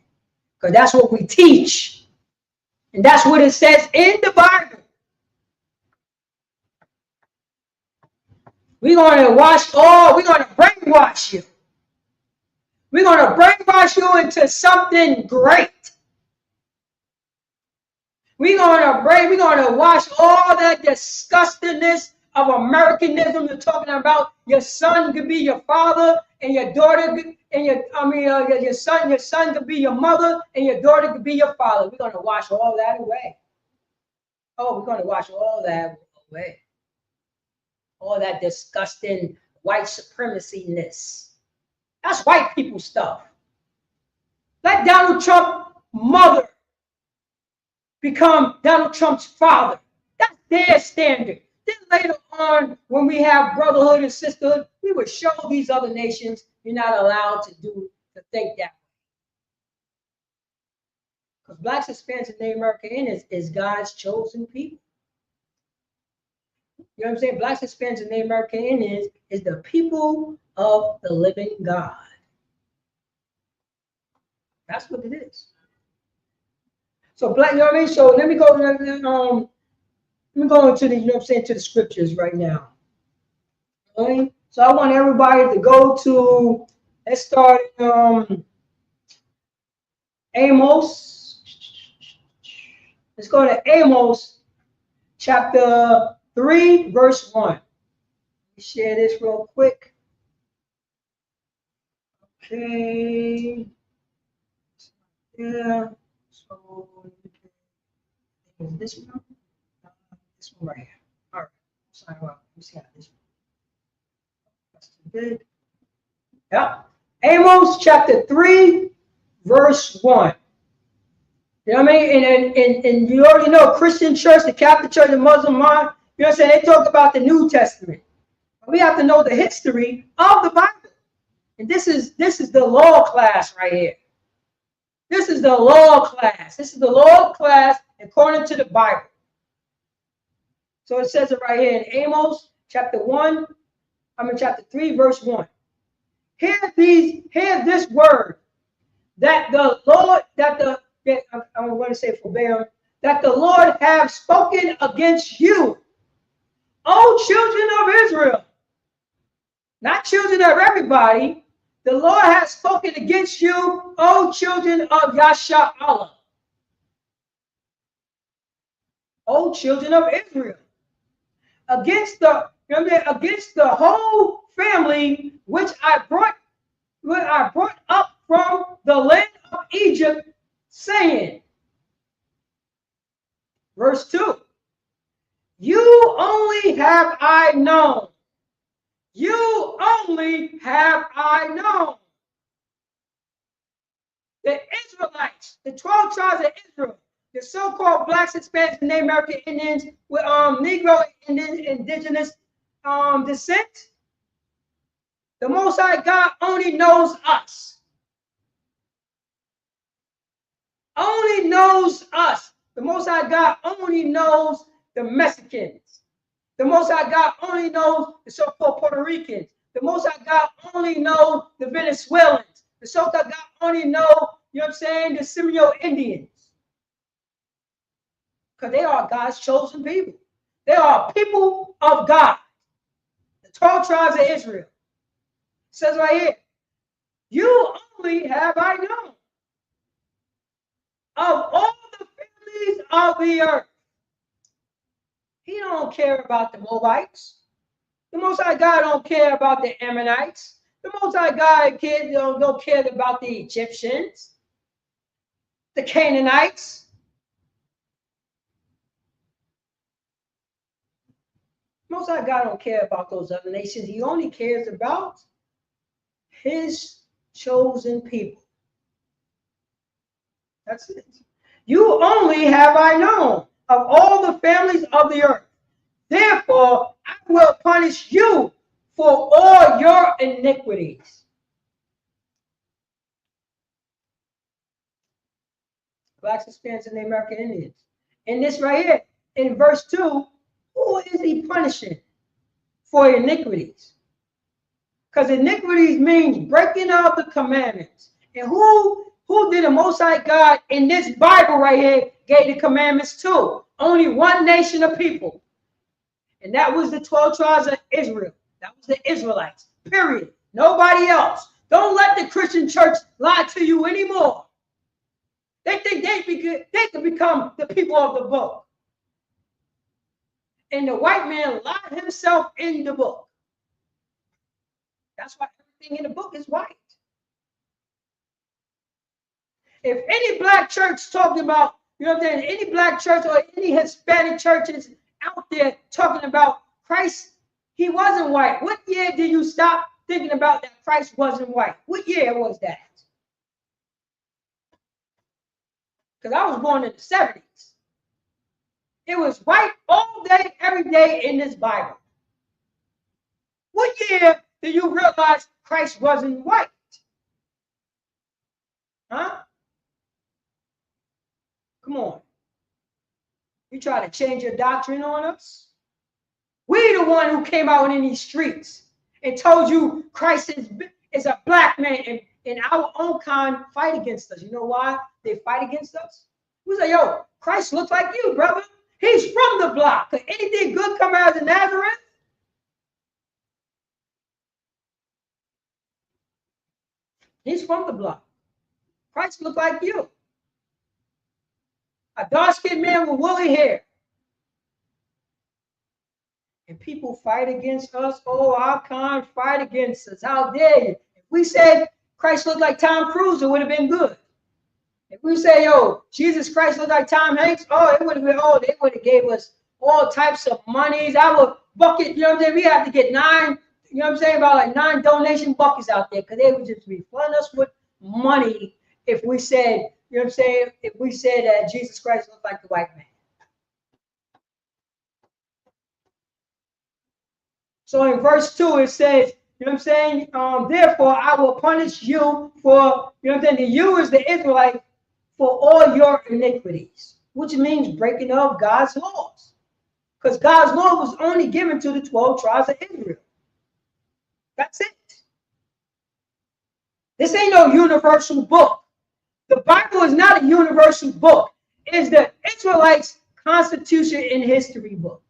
Because that's what we teach And that's what it says in the Bible. We're going to brainwash you. We're going to brainwash you into something great. We're going to wash all that disgustingness of Americanism. You're talking about your son could be your father, and your daughter, and your son could be your mother, and your daughter could be your father. We're going to wash all that away. Oh, we're going to wash all that away. All that disgusting white supremacy-ness. That's white people stuff. Let Donald Trump's mother become Donald Trump's father. That's their standard. Then later on, when we have brotherhood and sisterhood, we would show these other nations you're not allowed to think that way. Because Blacks, Hispanics, and Native American Indians is God's chosen people. You know what I'm saying? Blacks, Hispanics, and Native American Indians is the people of the living God. That's what it is. So black, you know what I mean? So let me go into the, you know what I'm saying, to the scriptures right now. Okay? So I want everybody to go to, let's start Amos. Let's go to Amos chapter 3, verse 1. Let me share this real quick. Okay. Yeah. So is this one? This one right here. All right. Sign out. Let me see how this one. That's too good. Yeah. Amos chapter 3, verse 1. You know what I mean? And you already know Christian church, the Catholic church, the Muslim mind, you know what I'm saying? They talk about the New Testament. We have to know the history of the Bible. And this is the law class right here. This is the law class. This is the law class according to the Bible. So it says it right here in Amos chapter 3, verse 1. Hear this word that the Lord, I'm going to say forbear, that the Lord have spoken against you, O children of Israel. Not children of everybody. The Lord has spoken against you, O children of Yasha'Allah. O children of Israel. Against the whole family which I brought up from the land of Egypt, saying, verse 2, you only have I known. You only have I known. The Israelites, the 12 tribes of Israel, the so-called Blacks, Hispanics, and Native American Indians with Negro indigenous descent. The Most High God only knows us. Only knows us. The Most High God only knows the Mexicans. The Most High God only knows the so-called Puerto Ricans. The Most High God only knows the Venezuelans. The so-called God only knows, you know what I'm saying, the Seminole Indians. Because they are God's chosen people. They are people of God. The 12 tribes of Israel. It says right here, you only have I known of all the families of the earth. He don't care about the Moabites. The Most High God don't care about the Ammonites. The Most High God don't care about the Egyptians, the Canaanites. Most High God don't care about those other nations. He only cares about his chosen people. That's it. You only have I known of all the families of the earth. Therefore, I will punish you for all your iniquities. Blacks, Hispanics, and the American Indians. And this right here, in verse 2, who is he punishing for iniquities? Because iniquities means breaking of the commandments And who did the Most High God in this Bible right here gave the commandments to? Only one nation of people. And that was the 12 tribes of Israel. That was the Israelites, period. Nobody else. Don't let the Christian church lie to you anymore. They think they can become the people of the book. And the white man lied himself in the book. That's why everything in the book is white. If any black church talking about, you know what I'm saying, any black church or any Hispanic churches out there talking about Christ, he wasn't white. What year did you stop thinking about that Christ wasn't white? What year was that? Because I was born in the 70s. It was white all day, every day in this Bible. What year did you realize Christ wasn't white? Huh? Come on. You try to change your doctrine on us? We the one who came out in these streets and told you Christ is a black man, and our own kind fight against us. You know why they fight against us? We say, yo, Christ looks like you, brother. He's from the block. Could anything good come out of Nazareth? He's from the block. Christ looked like you. A dark-skinned man with woolly hair. And people fight against us. Oh, our kind fight against us. How dare you? If we said Christ looked like Tom Cruise, it would have been good. If we say, yo, Jesus Christ looked like Tom Hanks, oh, it would have been, oh, they would have gave us all types of monies. Our bucket, you know what I'm saying? We have to get 9, you know what I'm saying, about like 9 donation buckets out there, because they would just be flooding us with money if we said, you know what I'm saying, if we said that Jesus Christ looked like the white man. So in verse 2, it says, you know what I'm saying, therefore I will punish you for, you know what I'm saying, the you is the Israelite, for all your iniquities, which means breaking of God's laws. Because God's law was only given to the 12 tribes of Israel. That's it. This ain't no universal book. The Bible is not a universal book. It's the Israelites' constitution and history book.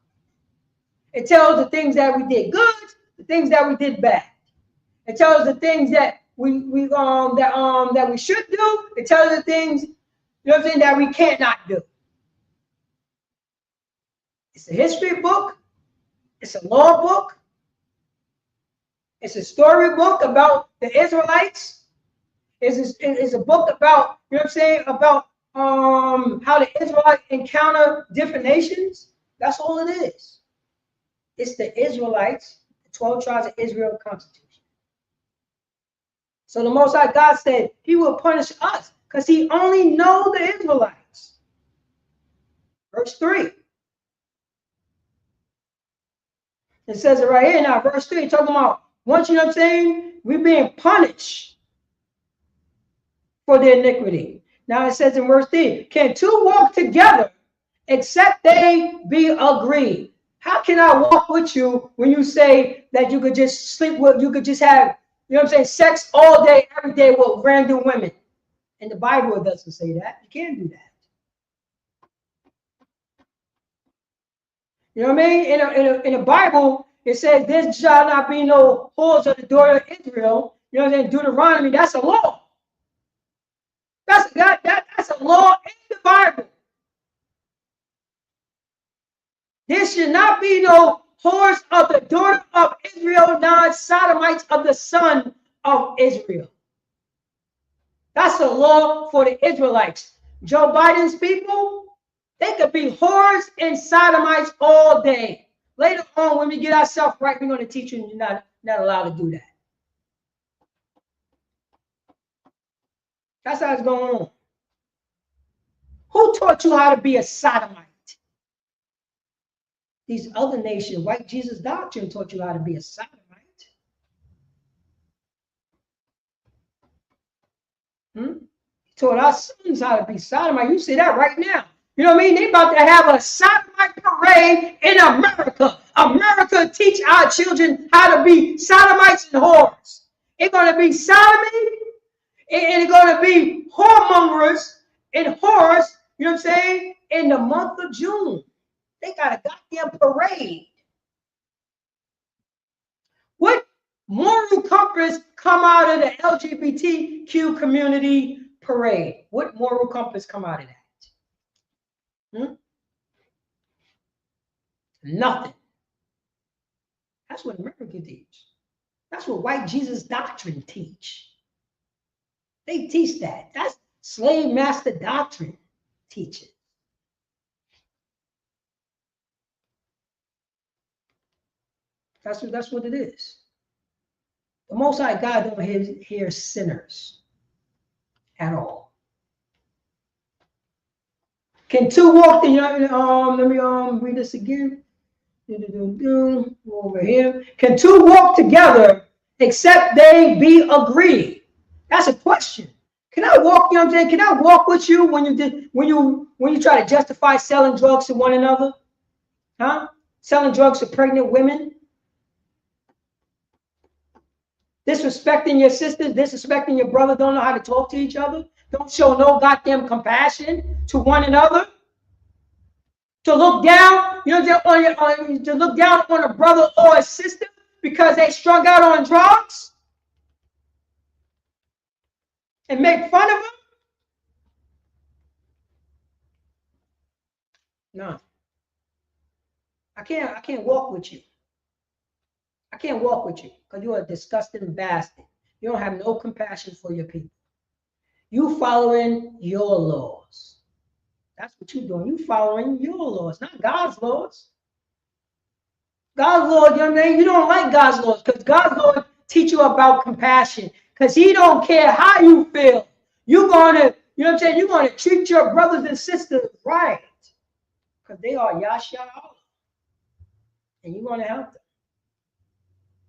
It tells the things that we did good, the things that we did bad. It tells the things that we should do. It tells the things, you know what I'm saying, that we can't not do. It's a history book. It's a law book. It's a story book about the Israelites. It's a book about, you know what I'm saying, about how the Israelites encounter different nations. That's all it is. It's the Israelites, the 12 tribes of Israel constitution. So the Most High God said he will punish us because he only knows the Israelites. Verse 3. It says it right here now, verse 3, talking about once, you know what I'm saying, we're being punished for their iniquity. Now it says in verse 3, can 2 walk together except they be agreed? How can I walk with you when you say that you could just sleep with, you could just have, you know what I'm saying, sex all day, every day with random women? In the Bible, it doesn't say that. You can't do that. You know what I mean? In the Bible, it says there shall not be no whores of the daughter of Israel. You know what I'm saying? Deuteronomy, that's a law. That's a law in the Bible. There should not be no whores of the daughter of Israel, non-sodomites of the son of Israel. That's a law for the Israelites. Joe Biden's people, they could be whores and sodomites all day. Later on, when we get ourselves right, we're going to teach you you're not allowed to do that. That's how it's going on. Who taught you how to be a sodomite? These other nations, white Jesus doctrine taught you how to be a sodomite. Taught our sons how to be sodomite. You see that right now. You know what I mean? They about to have a sodomite parade in America. America teach our children how to be sodomites and whores. It's going to be sodomy. And it's going to be whoremongers and whores, you know what I'm saying, in the month of June. They got a goddamn parade. What moral compass come out of the LGBTQ community parade? What moral compass come out of that? Nothing. That's what America teach. That's what white Jesus doctrine teach. They teach that. That's slave master doctrine teaching. That's what it is. The Most High God don't hear sinners at all. Can two walk the let me read this again. Over here. Can two walk together except they be agreed? That's a question. Can I walk, you know what I'm saying? Can I walk with you when you try to justify selling drugs to one another? Huh? Selling drugs to pregnant women? Disrespecting your sisters, disrespecting your brother, don't know how to talk to each other, don't show no goddamn compassion to one another. To look down, you know, to look down on a brother or a sister because they strung out on drugs and make fun of them? No. I can't walk with you. I can't walk with you because you're a disgusting bastard. You don't have no compassion for your people. You following your laws. That's what you're doing. You following your laws, not God's laws. God's laws, you know what I mean? You don't like God's laws because God's laws teach you about compassion because he don't care how you feel. You're going to, you know what I'm saying? You're going to treat your brothers and sisters right because they are Yasha Allah. And you're going to help them.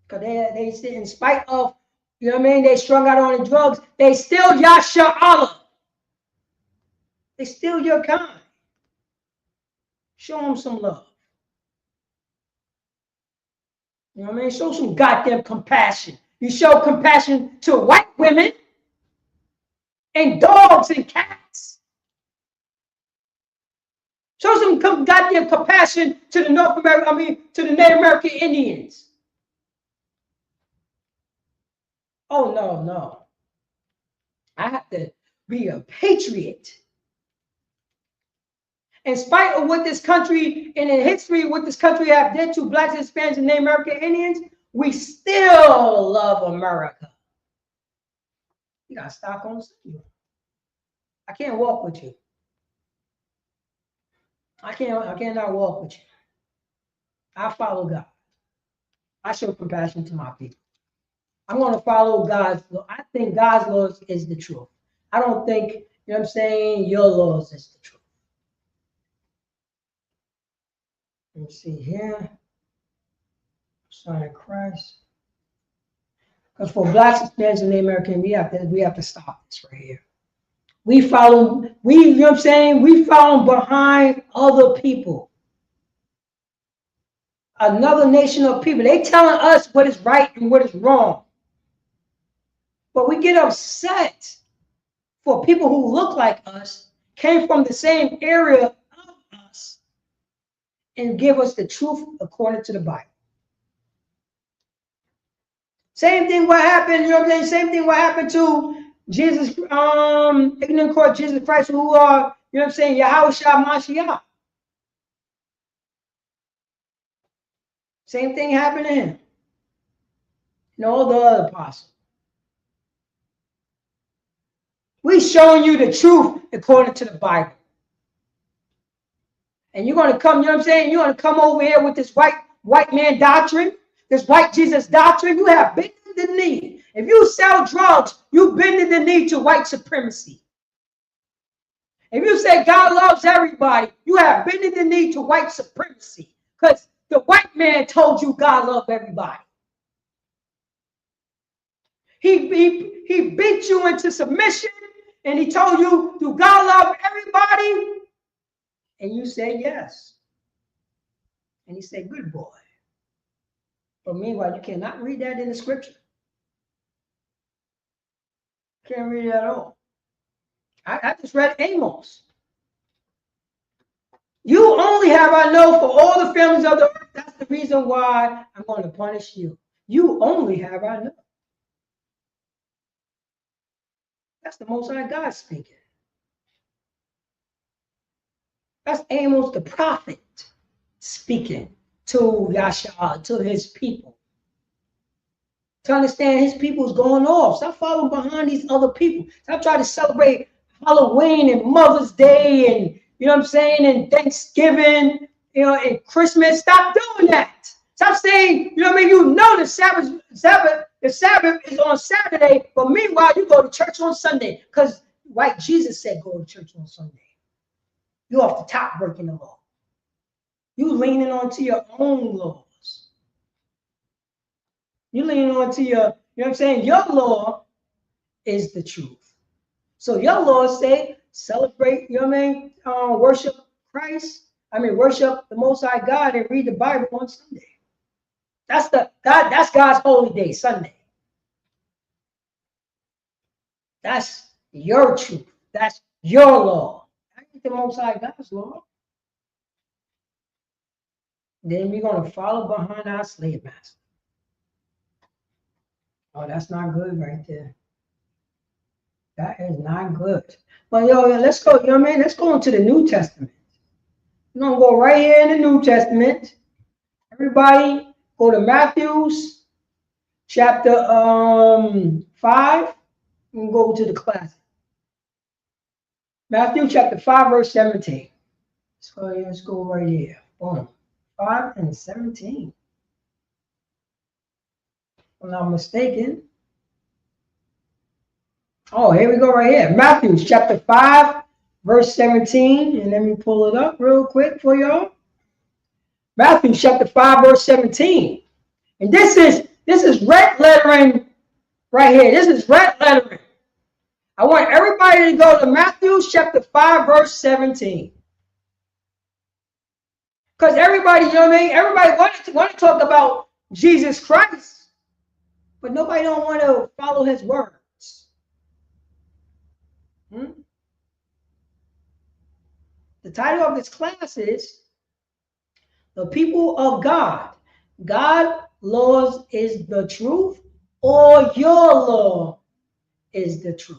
Because they in spite of, you know what I mean, they strung out on the drugs, they still Yasha Allah. They still your kind. Show them some love. You know what I mean? Show some goddamn compassion. You show compassion to white women and dogs and cats. Show some goddamn compassion to the to the Native American Indians. Oh, no. I have to be a patriot. In spite of what this country and in history, what this country have did to blacks, Hispanics, and Native American Indians, we still love America. You got Stockholm syndrome. I can't walk with you. I cannot walk with you. I follow God. I show compassion to my people. I'm going to follow God's law. I think God's laws is the truth. I don't think, you know what I'm saying, your laws is the truth. Let me see here. Sign of Christ. Because for blacks, Hispanics, and Native American, we have to stop this right here. You know what I'm saying? We follow behind other people. Another nation of people. They telling us what is right and what is wrong. But we get upset for people who look like us, came from the same area of us, and give us the truth according to the Bible. Same thing what happened, you know what I'm saying? Same thing what happened to Jesus, ignorant court Jesus Christ, who are, you know what I'm saying, Yahushua Mashiach. Same thing happened to him. And all the other apostles. We showing you the truth according to the Bible. And you're going to come, you know what I'm saying? You're going to come over here with this white man doctrine, this white Jesus doctrine. You have bended the knee. If you sell drugs, you bended the knee to white supremacy. If you say God loves everybody, you have bended the knee to white supremacy. Because the white man told you God loved everybody. He beat you into submission, and he told you, do God love everybody? And you said yes. And he said, good boy. But meanwhile, you cannot read that in the scripture. can't read it at all. I just read Amos. You only have I know for all the families of the earth. That's the reason why I'm going to punish you. You only have I know. That's the Most High God speaking. That's Amos the prophet speaking to Yasha, to his people. To understand his people's going off. Stop following behind these other people. Stop trying to celebrate Halloween and Mother's Day and, you know what I'm saying, and Thanksgiving, you know, and Christmas. Stop doing that. Stop saying, you know what I mean? You know the Sabbath is on Saturday, but meanwhile you go to church on Sunday because, right, Jesus said go to church on Sunday. You off the top breaking the law. You leaning onto your own laws. You leaning onto your, you know what I'm saying? Your law is the truth. So your laws say celebrate, you know what I mean? Worship Christ. Worship the Most High God and read the Bible on Sunday. That's God's holy day, Sunday. That's your truth. That's your law. That ain't the Most High God's law. Then we're going to follow behind our slave master. Oh, that's not good right there. That is not good. But yo, let's go, you know what I mean? Let's go into the New Testament. We're going to go right here in the New Testament. Everybody go to Matthew's chapter 5 and go to the classic. Matthew chapter 5, verse 17. So let's go right here. Boom. 5 and 17. If I'm not mistaken. Oh, here we go right here. Matthew chapter 5, verse 17. And let me pull it up real quick for y'all. Matthew chapter 5, verse 17. And this is red lettering right here. This is red lettering. I want everybody to go to Matthew chapter 5, verse 17. Because everybody, you know what I mean? Everybody want to talk about Jesus Christ, but nobody don't want to follow his words. The title of this class is The People of God. God laws is the truth, or your law is the truth.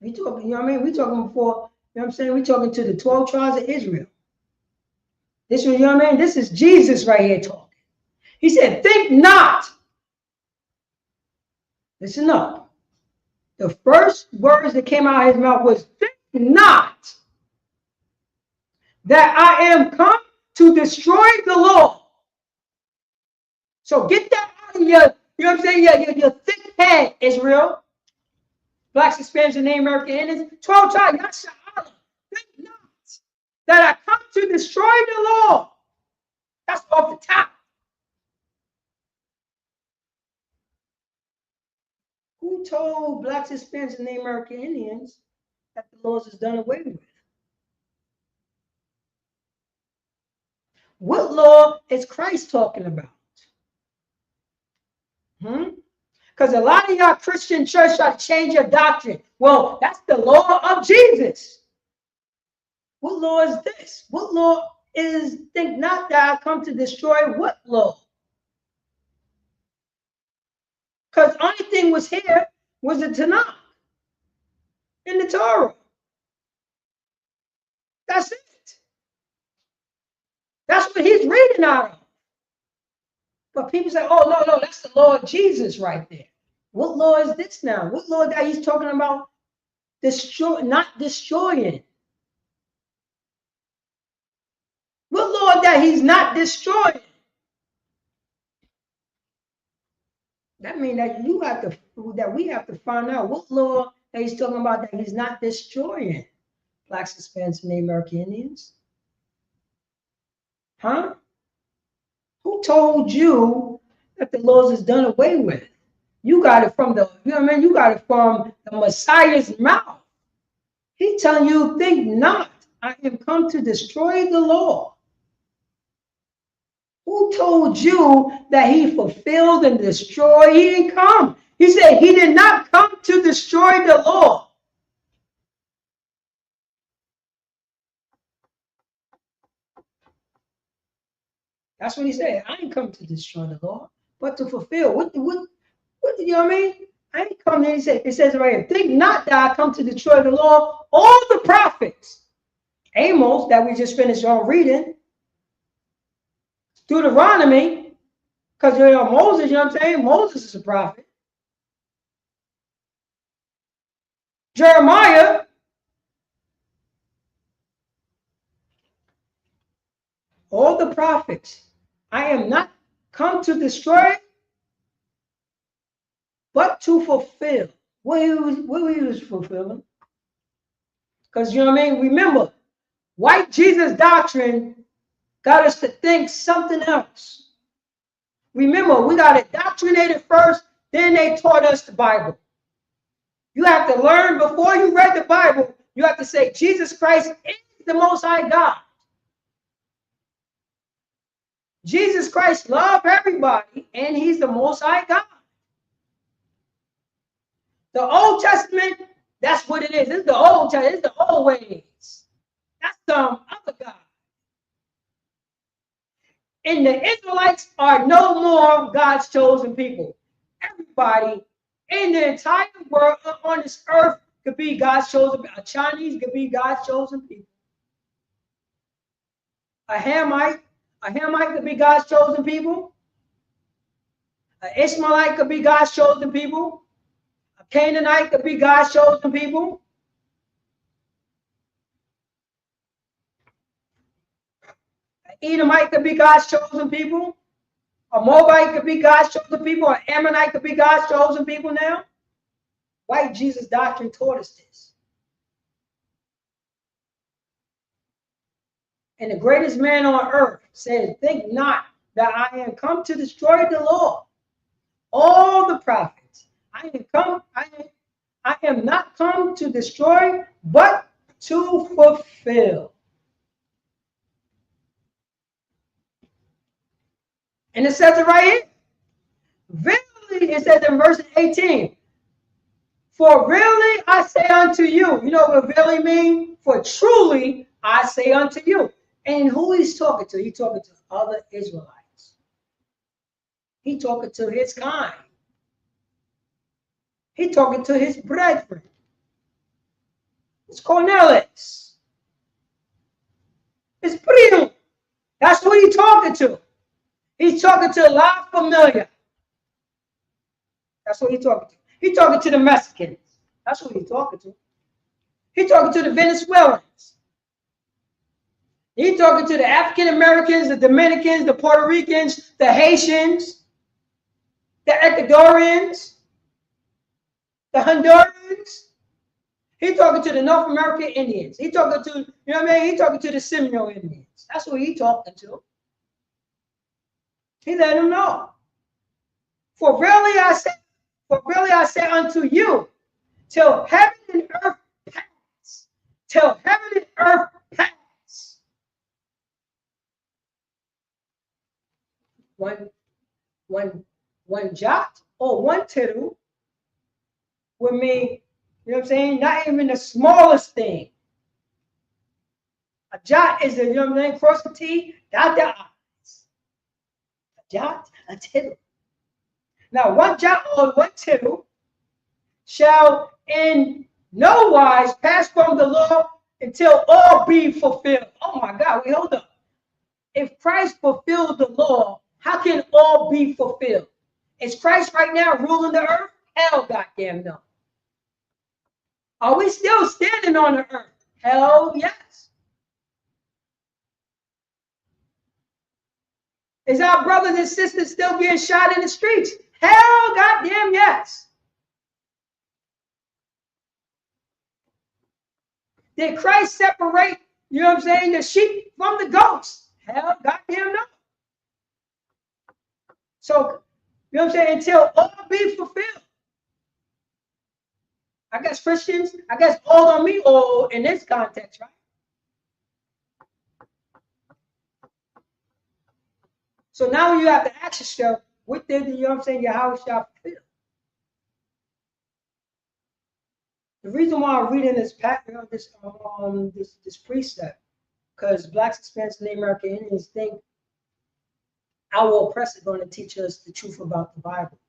We talking, you know what I mean? We talking before, you know what I'm saying? We talking to the 12 tribes of Israel. This, you know what I mean? This is Jesus right here talking. He said, think not. Listen up. The first words that came out of his mouth was, think not that I am come to destroy the law. So get that out of your, you know what I'm saying? Your thick head, Israel. Blacks, Hispanics, and Native American Indians. 12 tribes, not HARLEM. Think not that I come to destroy the law. That's off the top. Who told Blacks, Hispanics, and Native American Indians that the laws is done away with? What law is Christ talking about? Because a lot of y'all Christian church try to change your doctrine. Well, that's the law of Jesus. What law is this? What law is, think not that I come to destroy what law? Because the only thing was here was the Tanakh in the Torah. That's it. That's what he's reading out of. But people say, oh, no, that's the law of Jesus right there. What law is this now? What law that he's talking about not destroying? What law that he's not destroying? That means that we have to find out what law that he's talking about that he's not destroying. Blacks, Hispanics, and Native American Indians. Huh? Who told you that the laws is done away with? You got it from the, you know what I mean? You got it from the Messiah's mouth. He's telling you, think not, I am come to destroy the law. Who told you that he fulfilled and destroyed? He didn't come. He said he did not come to destroy the law. That's what he said. I ain't come to destroy the law, but to fulfill. What you know what I mean? I ain't come here. He said, it says right here, think not that I come to destroy the law, all the prophets. Amos, that we just finished on reading, Deuteronomy, because Moses, you know what I'm saying? Moses is a prophet. Jeremiah, all the prophets. I am not come to destroy, but to fulfill. What he was fulfilling. Because you know what I mean? Remember, white Jesus doctrine got us to think something else. Remember, we got indoctrinated first, then they taught us the Bible. You have to learn before you read the Bible, you have to say Jesus Christ is the Most High God. Jesus Christ loved everybody, and he's the Most High God. The Old Testament, that's what it is. It's the Old Testament. It's the old ways. That's some other God. And the Israelites are no more God's chosen people. Everybody in the entire world on this earth could be God's chosen people. A Chinese could be God's chosen people. A Hamite could be God's chosen people. An Ishmaelite could be God's chosen people. A Canaanite could be God's chosen people. An Edomite could be God's chosen people. A Moabite could be God's chosen people. An Ammonite could be God's chosen people now. White Jesus doctrine taught us this. And the greatest man on earth said, think not that I am come to destroy the law. All the prophets. I am not come to destroy, but to fulfill. And it says it right here. Verily, it says in verse 18, for really I say unto you, you know what really mean? For truly I say unto you. And who he's talking to? He's talking to other Israelites. He's talking to his kind. He's talking to his brethren. It's Cornelius. It's Primo. That's who he's talking to. He's talking to La Familia. That's what he's talking to. He's talking to the Mexicans. That's who he's talking to. He's talking to the Venezuelans. He's talking to the African Americans, the Dominicans, the Puerto Ricans, the Haitians, the Ecuadorians, the Hondurans. He's talking to the North American Indians. He's talking to, you know what I mean? He's talking to the Seminole Indians. That's what he's talking to. He let them know. For really I say unto you, till heaven and earth pass, till heaven and earth pass. One jot or one tittle would mean, you know what I'm saying, not even the smallest thing. A jot is, you know what I'm saying, cross the T, dot the I's. A jot, a tittle. Now, one jot or one tittle shall in no wise pass from the law until all be fulfilled. Oh my God, wait, hold up. If Christ fulfilled the law, how can all be fulfilled? Is Christ right now ruling the earth? Hell goddamn no. Are we still standing on the earth? Hell yes. Is our brothers and sisters still getting shot in the streets? Hell goddamn yes. Did Christ separate, you know what I'm saying, the sheep from the goats? Hell goddamn no. So, you know what I'm saying, until all be fulfilled. I guess Christians, I guess all on me, all in this context, right? So now you have to ask yourself, what did, you know what I'm saying, your house shall fulfill? The reason why I'm reading this this precept, because blacks, Hispanics, and American Indians think our oppressor is going to teach us the truth about the Bible.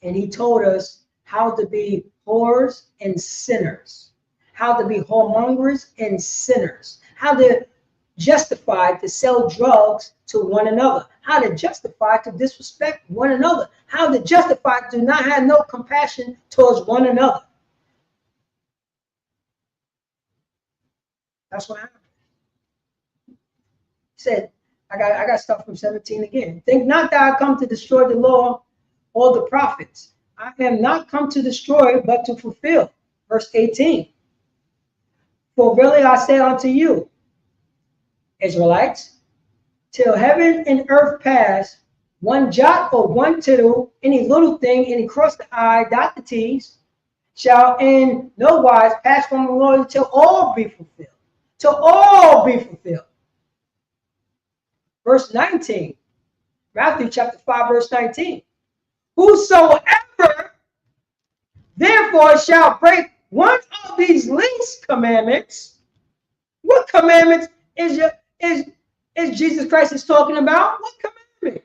And he told us how to be whores and sinners, how to be whoremongers and sinners, how to justify to sell drugs to one another, how to justify to disrespect one another, how to justify to not have no compassion towards one another. That's what happened. He said, I got stuff from 17 again. Think not that I come to destroy the law or the prophets. I am not come to destroy, but to fulfill. Verse 18. For really I say unto you, Israelites, till heaven and earth pass, one jot or one tittle, any little thing, any cross the I, dot the T's, shall in no wise pass from the Lord until all be fulfilled. Till all be fulfilled. Verse 19, Matthew chapter 5, verse 19. Whosoever therefore shall break one of these least commandments. What commandments is Jesus Christ is talking about? What commandment?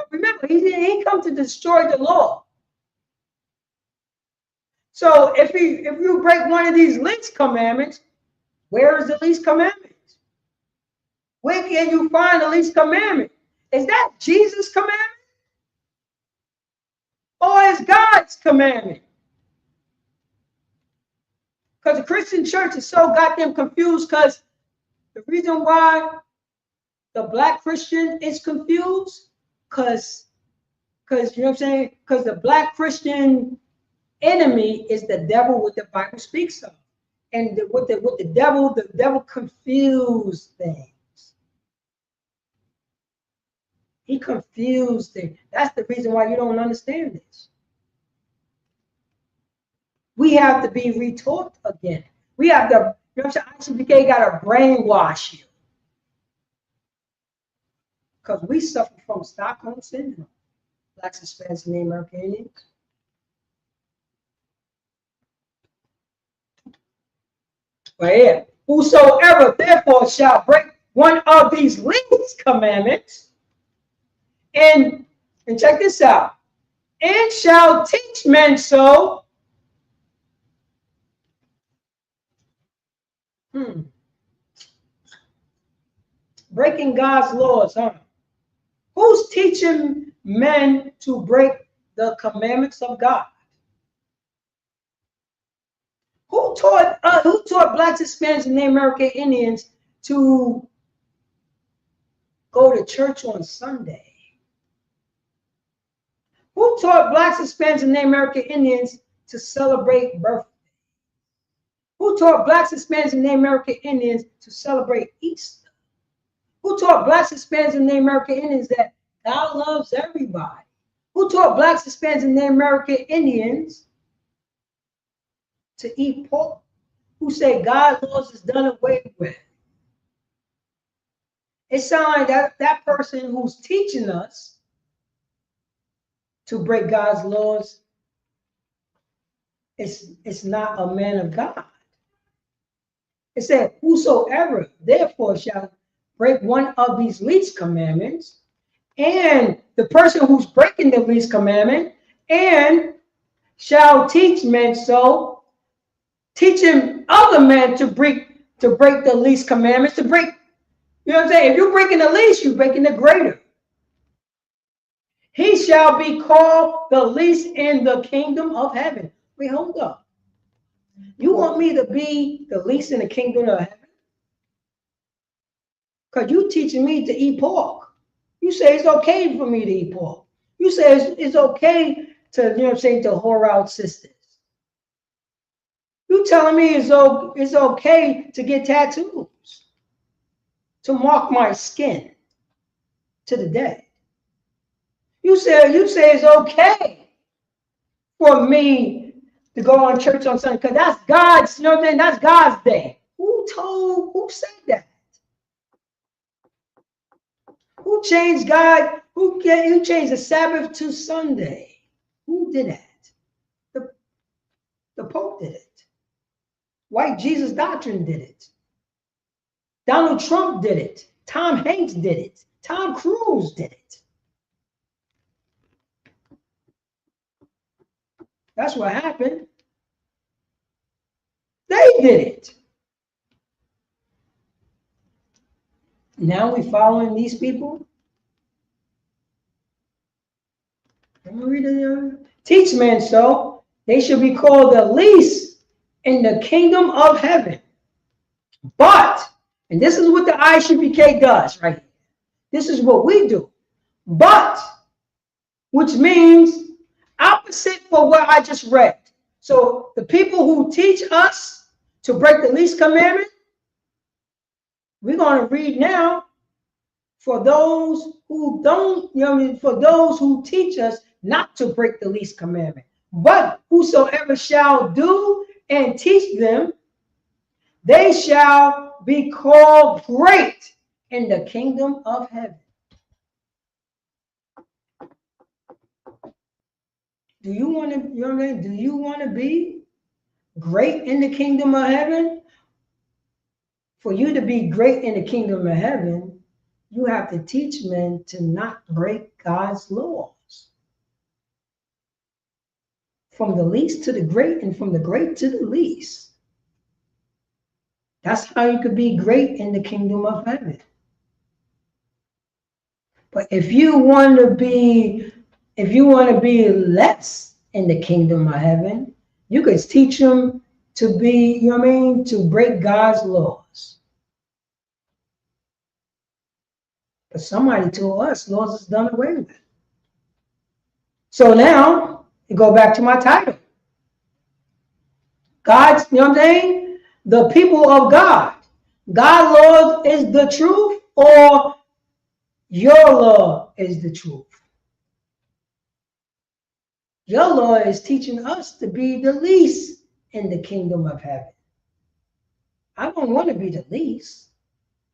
Remember, he didn't come to destroy the law. So if you break one of these least commandments, where is the least commandment? Where can you find the least commandment? Is that Jesus' commandment? Or is God's commandment? Because the Christian church is so goddamn confused, because the reason why the black Christian is confused, because you know what I'm saying? Because the black Christian enemy is the devil, what the Bible speaks of. And with the devil confused things. He confused things. That's the reason why you don't understand this. We have to be retaught again. We have to, you know what I'm saying? ISUPK got to brainwash you. Because we suffer from Stockholm syndrome. Blacks, Hispanics, and American Indians. Right here. Whosoever therefore shall break one of these least commandments, and check this out, and shall teach men so. Breaking God's laws, huh? Who's teaching men to break the commandments of God? Who taught blacks, Hispanics, and American Indians to go to church on Sunday? Who taught blacks, Hispanics, and American Indians to celebrate birthday? Who taught blacks, Hispanics, and American Indians to celebrate Easter? Who taught blacks, Hispanics, and American Indians that God loves everybody? Who taught blacks, Hispanics, and American Indians to eat pork? Who say God's laws is done away with? It sounds like that person who's teaching us to break God's laws, it's not a man of God. It said, whosoever therefore shall break one of these least commandments, and the person who's breaking the least commandment, and shall teach men so, teaching other men to break the least commandments, to break, you know what I'm saying? If you're breaking the least, you're breaking the greater. He shall be called the least in the kingdom of heaven. Wait, hold up. You want me to be the least in the kingdom of heaven? Because you teaching me to eat pork. You say it's okay for me to eat pork. You say it's okay to, you know what I'm saying, to whore out sisters. You telling me it's okay to get tattoos, to mark my skin to the dead. You say it's okay for me to go on church on Sunday, because that's God's, you know what I'm saying, that's God's day. Who said that? Who changed God? Who changed the Sabbath to Sunday? Who did that? The Pope did it. White Jesus Doctrine did it. Donald Trump did it. Tom Hanks did it. Tom Cruise did it. That's what happened. They did it. Now we following these people. Let me read it. Teach men so they should be called the least in the kingdom of heaven. But, and this is what the ISUPK does, right? This is what we do. But, which means opposite for what I just read. So the people who teach us to break the least commandment, we're going to read now for those who don't, for those who teach us not to break the least commandment. But whosoever shall do and teach them, they shall be called great in the kingdom of heaven. Do you want to, do you want to be great in the kingdom of heaven? For you to be great in the kingdom of heaven, you have to teach men to not break God's laws. From the least to the great, and from the great to the least. That's how you could be great in the kingdom of heaven. But if you want to be less in the kingdom of heaven, you could teach them to be, to break God's laws. But somebody told us laws is done away with. So now, you go back to my title. God's, the people of God. God's law is the truth, or your law is the truth? Your law is teaching us to be the least in the kingdom of heaven. I don't want to be the least.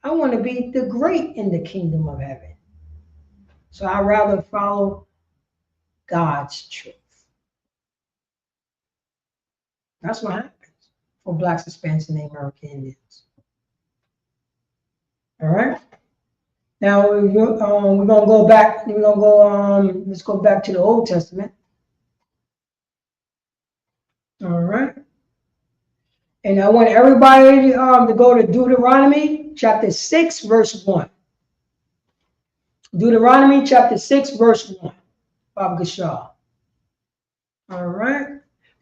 I want to be the great in the kingdom of heaven. So I'd rather follow God's truth. That's what happens for Blacks, Hispanics, and American Indians. All right. Now we're gonna go back. We're gonna go. Let's go back to the Old Testament. All right. And I want everybody to go to Deuteronomy chapter 6, verse 1. Deuteronomy chapter 6, verse 1. Bob Gashar. All right.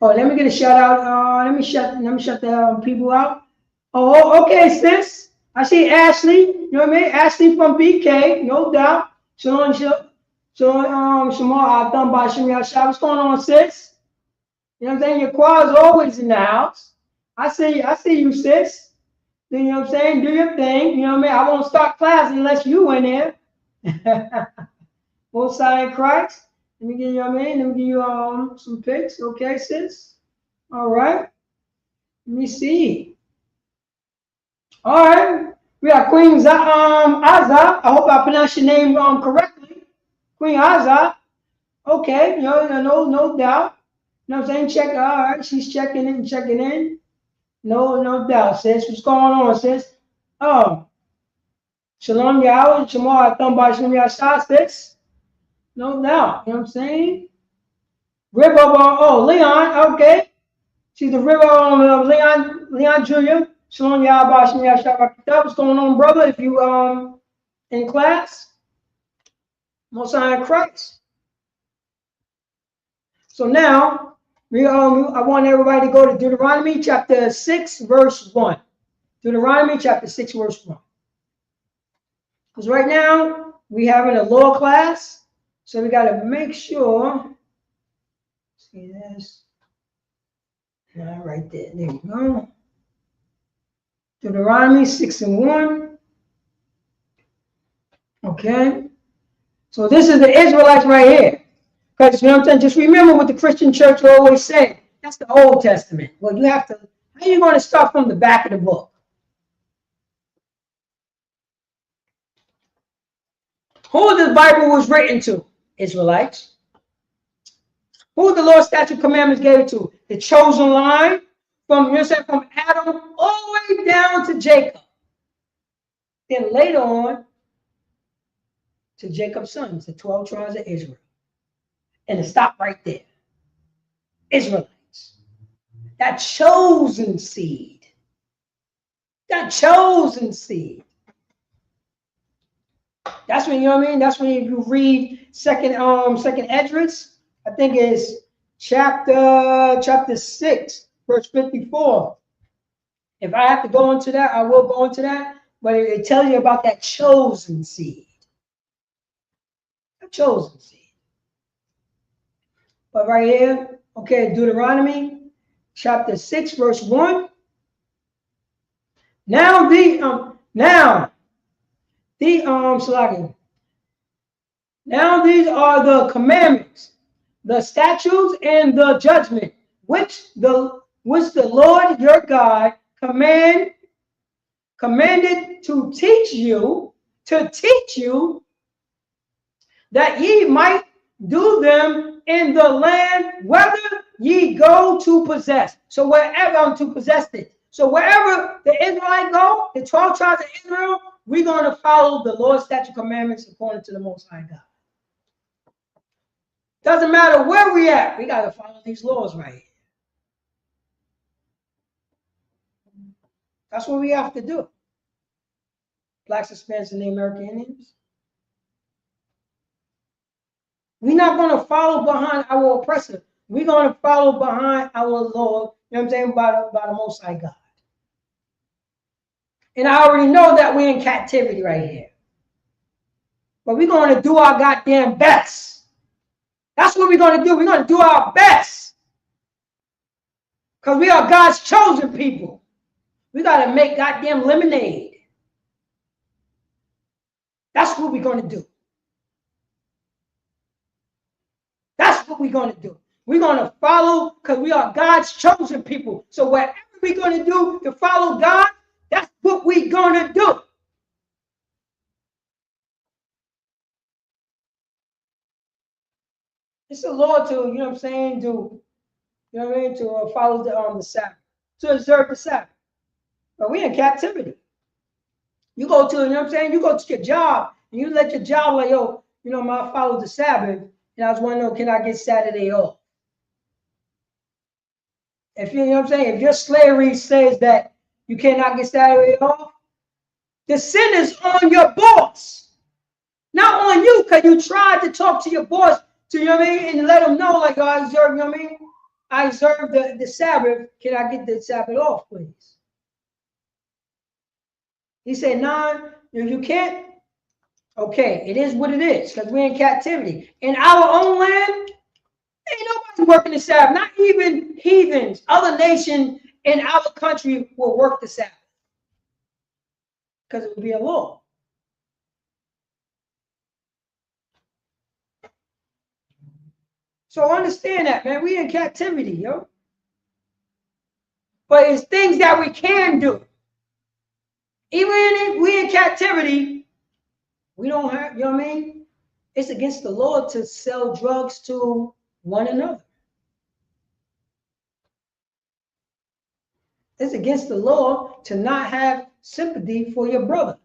Oh, let me get a shout out. Let me shut the people out. Oh, okay, sis. I see Ashley. You know what I mean? Ashley from BK, no doubt. Shalom, Shamar Adam by Shemiyah. What's going on, sis? You know what I'm saying? Your choir is always in the house. I see you, sis. You know what I'm saying? Do your thing. You know what I mean? I won't start class unless you in there. Most High in Christ. Let me give you, Let me give you some pics. Okay, sis? All right. Let me see. All right. We got Queen Azza. I hope I pronounced your name correctly. Queen Azza. Okay, no doubt. You know what I'm saying? Check. All right, she's checking in. No doubt, sis. What's going on, sis? Shalom Yahweh, Shamar Atam by Shem Yashah, sis. No doubt. You know what I'm saying? River, Leon, okay. She's the River Leon Jr. Shalom Yahweh by Shem Yashah. What's going on, brother? If you in class, Most High in Christ. So now, I want everybody to go to Deuteronomy chapter 6, verse 1. Deuteronomy chapter 6, verse 1. Because right now, we having a law class, so we got to make sure. See this? Right there. There you go. Deuteronomy 6 and 1. Okay. So this is the Israelites right here. Because, you know what I'm saying? Just remember what the Christian church always said. That's the Old Testament. Well, you have to, how are you going to start from the back of the book? Who the Bible was written to? Israelites. Who the Lord's statute commandments gave it to? The chosen line from, from Adam all the way down to Jacob. Then later on to Jacob's sons, the 12 tribes of Israel. And to stop right there. Israelites. That chosen seed. That chosen seed. That's when, you know what I mean? That's when you read second Esdras, I think it's chapter 6, verse 54. If I have to go into that, I will go into that. But it tells you about that chosen seed. A chosen seed. But right here, okay, Deuteronomy chapter 6, verse 1. Now these are the commandments, the statutes, and the judgment which the Lord your God commanded to teach you, that ye might do them in the land whether ye go to possess. So wherever to possess it. So wherever the Israelites go, the 12 tribes of Israel, we're going to follow the Lord's statute commandments according to the Most High God. Doesn't matter where we at, we got to follow these laws right here. That's what we have to do. Blacks, Hispanics, and the American Indians. We're not going to follow behind our oppressor. We're going to follow behind our Lord, you know what I'm saying, by the Most High God. And I already know that we're in captivity right here. But we're going to do our goddamn best. That's what we're going to do. We're going to do our best. Because we are God's chosen people. We got to make goddamn lemonade. That's what we're going to do. That's what we're going to do. We're going to follow because we are God's chosen people. So whatever we're going to do to follow God, that's what we're going to do. It's a law to, you know what I'm saying, to, you know what I mean, to follow the Sabbath, to observe the Sabbath. But we're in captivity. You go to, you know what I'm saying, you go to your job, and you let your job like, yo, you know, I follow the Sabbath, and I was wondering, can I get Saturday off? If you know what I'm saying, if your slavery says that you cannot get Saturday off, the sin is on your boss, not on you, because you tried to talk to your boss, to, you know what I mean, and let them know, like, oh, I observe, you know what I mean, I observe the Sabbath, can I get the Sabbath off, please? He said, nah, you can't. Okay, it is what it is, because we're in captivity. In our own land, ain't nobody working the Sabbath, not even heathens. Other nations in our country will work the Sabbath because it would be a law. So understand that, man. We in captivity, yo. But it's things that we can do. Even if we in captivity, we don't have, you know what I mean? It's against the law to sell drugs to one another. It's against the law to not have sympathy for your brother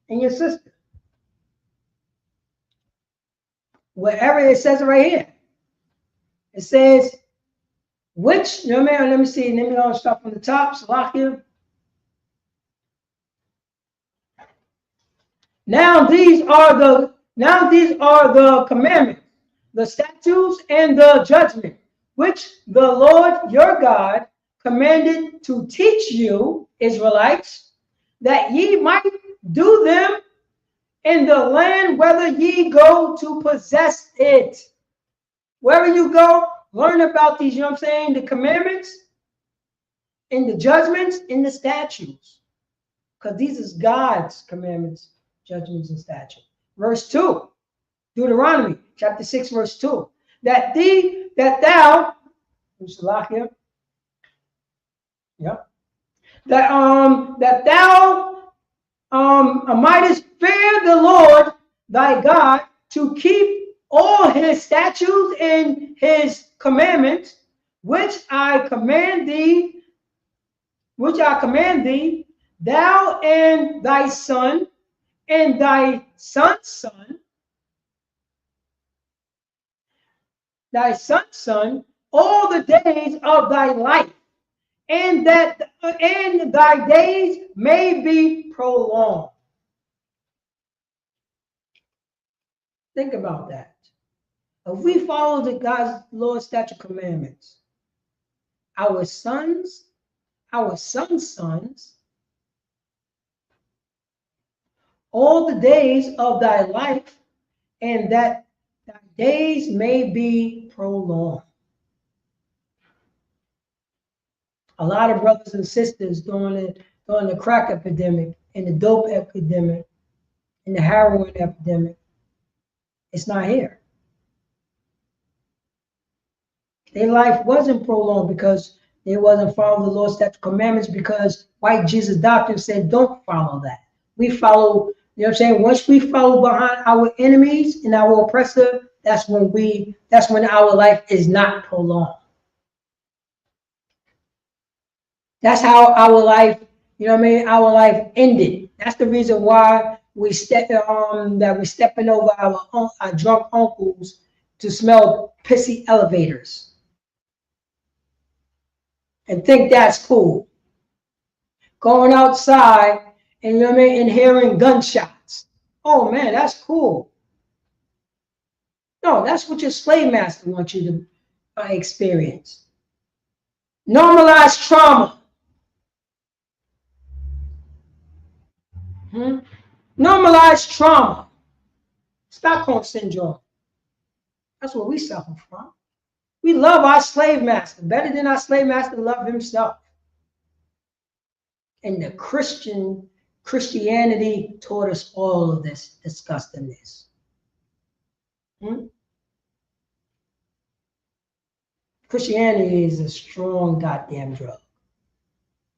and your sister. Wherever it says it right here. It says, which, you know what I mean? Let me see. Let me start from the top. Salakia. Now these are the commandments, the statutes, and the judgment, which the Lord your God commanded to teach you, Israelites, that ye might do them in the land whether ye go to possess it. Wherever you go, learn about these, you know what I'm saying, the commandments and the judgments and the statutes. Because these is God's commandments, judgments, and statutes. Verse 2, Deuteronomy chapter 6, verse 2. That thou mightest fear the Lord thy God to keep all his statutes and his commandments, which I command thee, thou and thy son and thy son's son, all the days of thy life, and thy days may be prolonged. Think about that. If we follow the God's Lord statute commandments, our sons, our sons' sons, all the days of thy life, and that thy days may be prolonged. A lot of brothers and sisters during the crack epidemic and the dope epidemic and the heroin epidemic, it's not here. Their life wasn't prolonged because they wasn't following the Lord's statute commandments, because white Jesus doctrine said don't follow that. We follow, you know what I'm saying? Once we follow behind our enemies and our oppressor, that's when our life is not prolonged. That's how our life, you know what I mean? Our life ended. That's the reason why we stepping over our drunk uncles to smell pissy elevators and think that's cool. Going outside and, you know what I mean, and hearing gunshots. Oh man, that's cool. No, that's what your slave master wants you to experience. Normalize trauma. Normalize trauma. Stockholm syndrome. That's what we suffer from. We love our slave master better than our slave master loved himself. And the Christianity taught us all of this disgustingness. Christianity is a strong goddamn drug.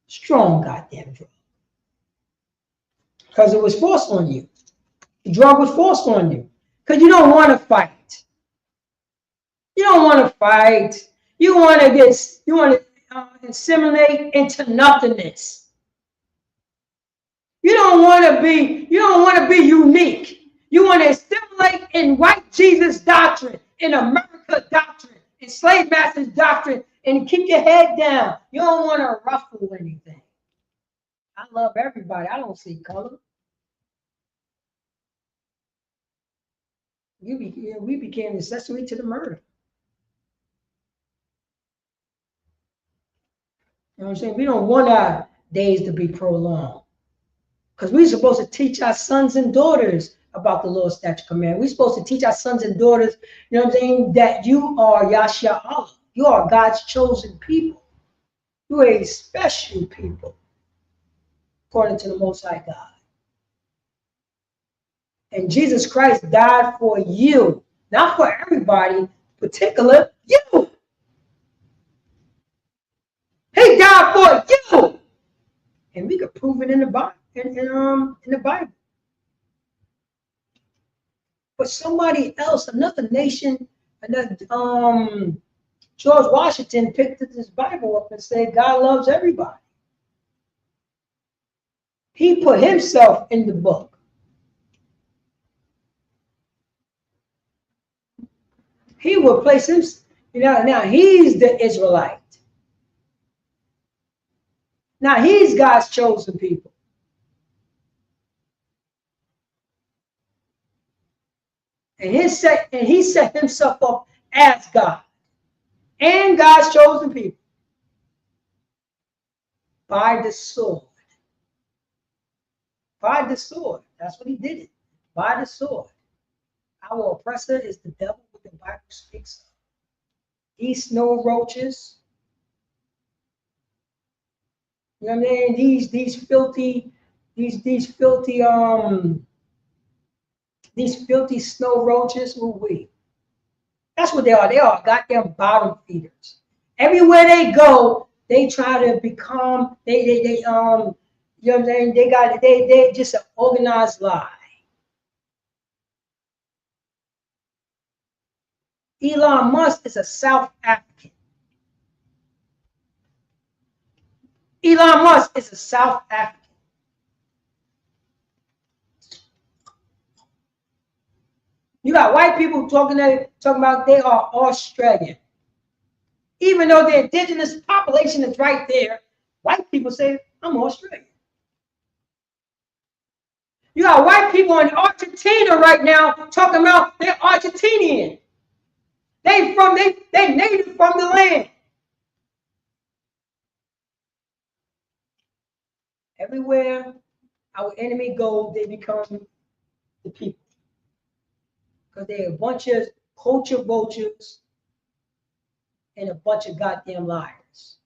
Strong goddamn drug. Because it was forced on you. The drug was forced on you. Because you don't want to fight. You don't want to fight. You want to assimilate into nothingness. You don't want to be unique. You want to assimilate in white Jesus doctrine, in America doctrine, in slave masters doctrine, and keep your head down. You don't want to ruffle anything. I love everybody. I don't see color. We became accessory to the murder. You know what I'm saying? We don't want our days to be prolonged. Because we're supposed to teach our sons and daughters about the Lord's statute command. We're supposed to teach our sons and daughters, you know what I'm saying, that you are Yasha Allah. You are God's chosen people. You are a special people, according to the Most High God. And Jesus Christ died for you, not for everybody, particular you. He died for you. And we could prove it in the Bible. In the Bible. But somebody else, another nation, George Washington picked this Bible up and said God loves everybody. He put himself in the book. He will place him, now he's the Israelite. Now he's God's chosen people. And he set himself up as God and God's chosen people by the sword. By the sword. That's what he did it. By the sword. Our oppressor is the devil, what the Bible speaks of. These snow roaches. You know what I mean? These filthy snow roaches, that's what they are. They are goddamn bottom feeders. Everywhere they go, they try to become, you know what I'm saying? They just an organized lie. Elon Musk is a South African. Elon Musk is a South African. You got white people talking about they are Australian. Even though the indigenous population is right there, white people say, I'm Australian. You got white people in Argentina right now talking about they're Argentinian. They native from the land. Everywhere our enemy goes, they become the people. Because they're a bunch of culture vultures and a bunch of goddamn liars.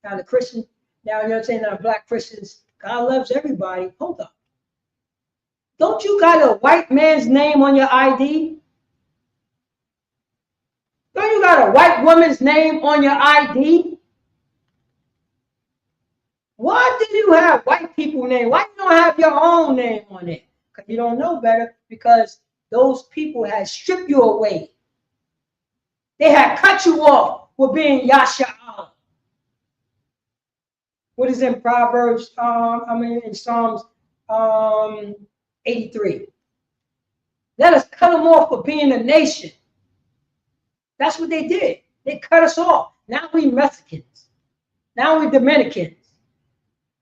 Now the Christian, now you know what I'm saying, now black Christians, God loves everybody. Hold up. Don't you got a white man's name on your ID? Don't you got a white woman's name on your ID? Why do you have white people's name? Why you don't have your own name on it? Because you don't know better, because those people had stripped you away. They had cut you off for being Yasha Allah. What is in Proverbs, in Psalms 83. Let us cut them off for being a nation. That's what they did. They cut us off. Now we Mexicans. Now we Dominicans.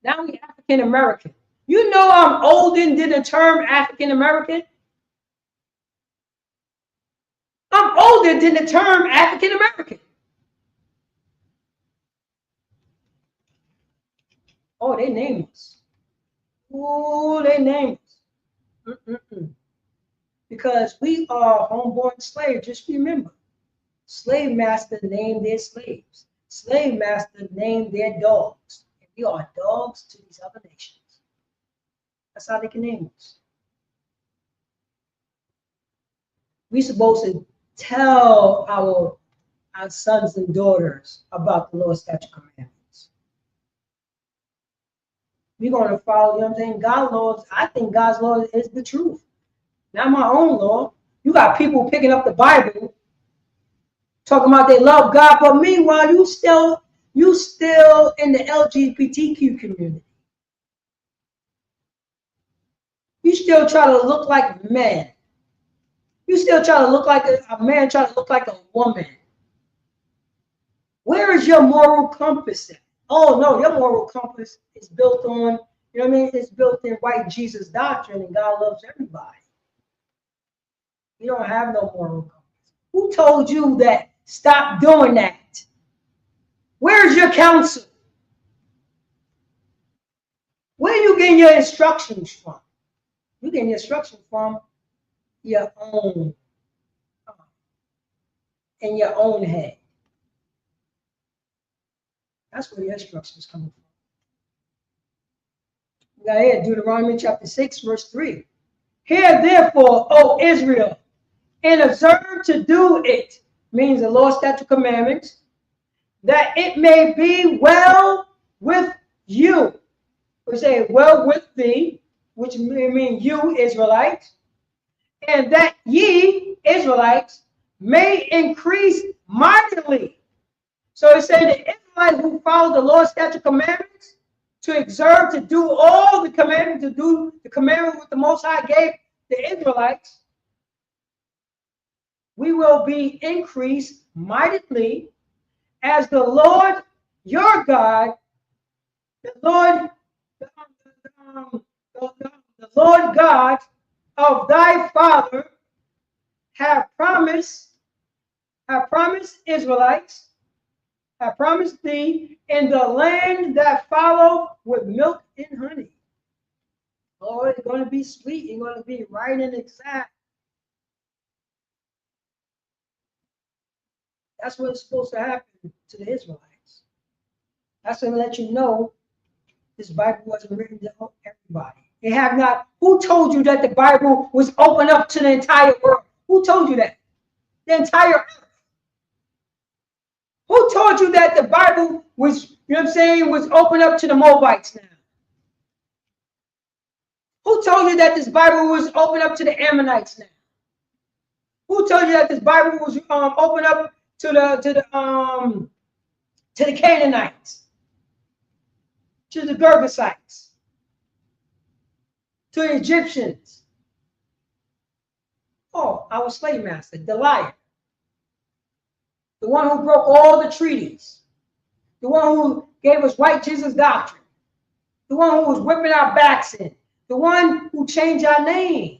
Now we African American. You know I'm older than the term African American. I'm older than the term African American. Oh, they name us. Oh, they name us. Because we are homeborn slaves. Just remember, slave master named their slaves. Slave master named their dogs. And we are dogs to these other nations. That's how they can name us. We're supposed to tell our sons and daughters about the Lord's statute commandments. We're going to follow, you know what I'm saying? God's laws. I think God's law is the truth. Not my own law. You got people picking up the Bible, talking about they love God, but meanwhile, you still in the LGBTQ community. You still try to look like men. You still try to look like a man, try to look like a woman. Where is your moral compass at? Oh no, your moral compass is built on, you know what I mean? It's built in white Jesus doctrine, and God loves everybody. You don't have no moral compass. Who told you that? Stop doing that. Where's your counsel? Where are you getting your instructions from? You're getting your instructions from your own, in your own head. That's where your instructions coming from. We got here, Deuteronomy chapter 6, verse 3. Hear therefore, O Israel, and observe to do it, means the Lord's statute commandments, that it may be well with you. We say, well with thee, which means you, Israelites, and that ye, Israelites, may increase mightily. So it said the Israelites who follow the Lord's statute commandments, to observe, to do all the commandments, to do the commandment with the Most High gave the Israelites, we will be increased mightily as the Lord your God, the Lord God of thy father have promised Israelites, have promised thee in the land that follow with milk and honey. Oh, it's going to be sweet. It's going to be right and exact. That's what's supposed to happen to the Israelites. That's going to let you know this Bible wasn't written to everybody. They have not. Who told you that the Bible was open up to the entire world? Who told you that? The entire earth. Who told you that the Bible was, you know what I'm saying, was open up to the Moabites now? Who told you that this Bible was open up to the Ammonites now? Who told you that this Bible was opened up to the Canaanites, to the Gergesites, to the Egyptians? Oh, our slave master, the liar, the one who broke all the treaties, the one who gave us white Jesus doctrine, the one who was whipping our backs in, the one who changed our name.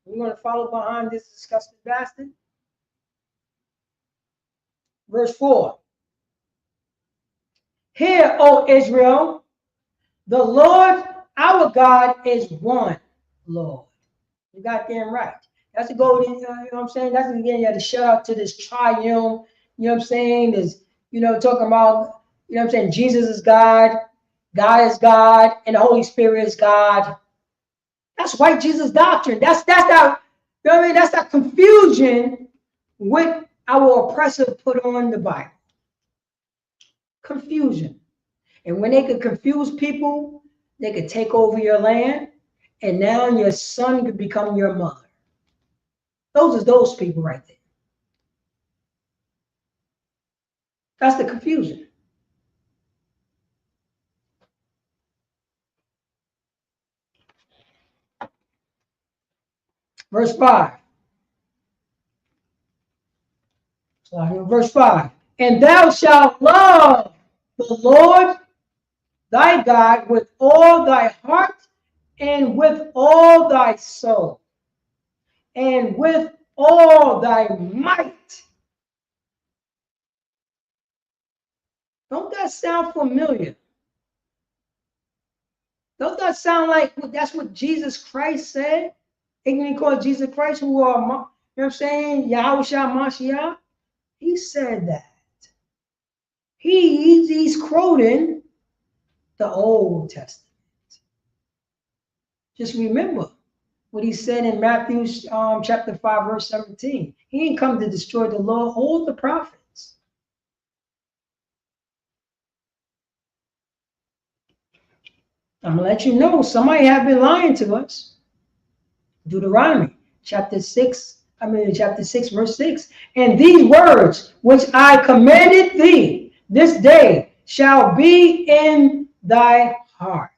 We're going to follow behind this disgusting bastard. Verse 4. Hear, O Israel, the Lord our God is one Lord. You got them right. That's the golden, you know what I'm saying? That's again, you have to shout out to this triune, you know what I'm saying? There's, talking about, you know what I'm saying? Jesus is God, God is God, and the Holy Spirit is God. That's white Jesus doctrine. That's that, you know what I mean? That's that confusion with our oppressor put on the Bible. Confusion. And when they could confuse people, they could take over your land, and now your son could become your mother. Those are those people right there. That's the confusion. Verse 5. So verse 5. And thou shalt love the Lord thy God with all thy heart and with all thy soul and with all thy might. Don't that sound familiar? Don't that sound like that's what Jesus Christ said? Ain't he called Jesus Christ, who are, you know what I'm saying, Yahushua Mashiach? He said that. He's quoting the Old Testament. Just remember what he said in Matthew chapter 5, verse 17. He ain't come to destroy the law or the prophets. I'm going to let you know, somebody have been lying to us. Deuteronomy chapter 6, verse 6. And these words which I commanded thee this day shall be in thy heart.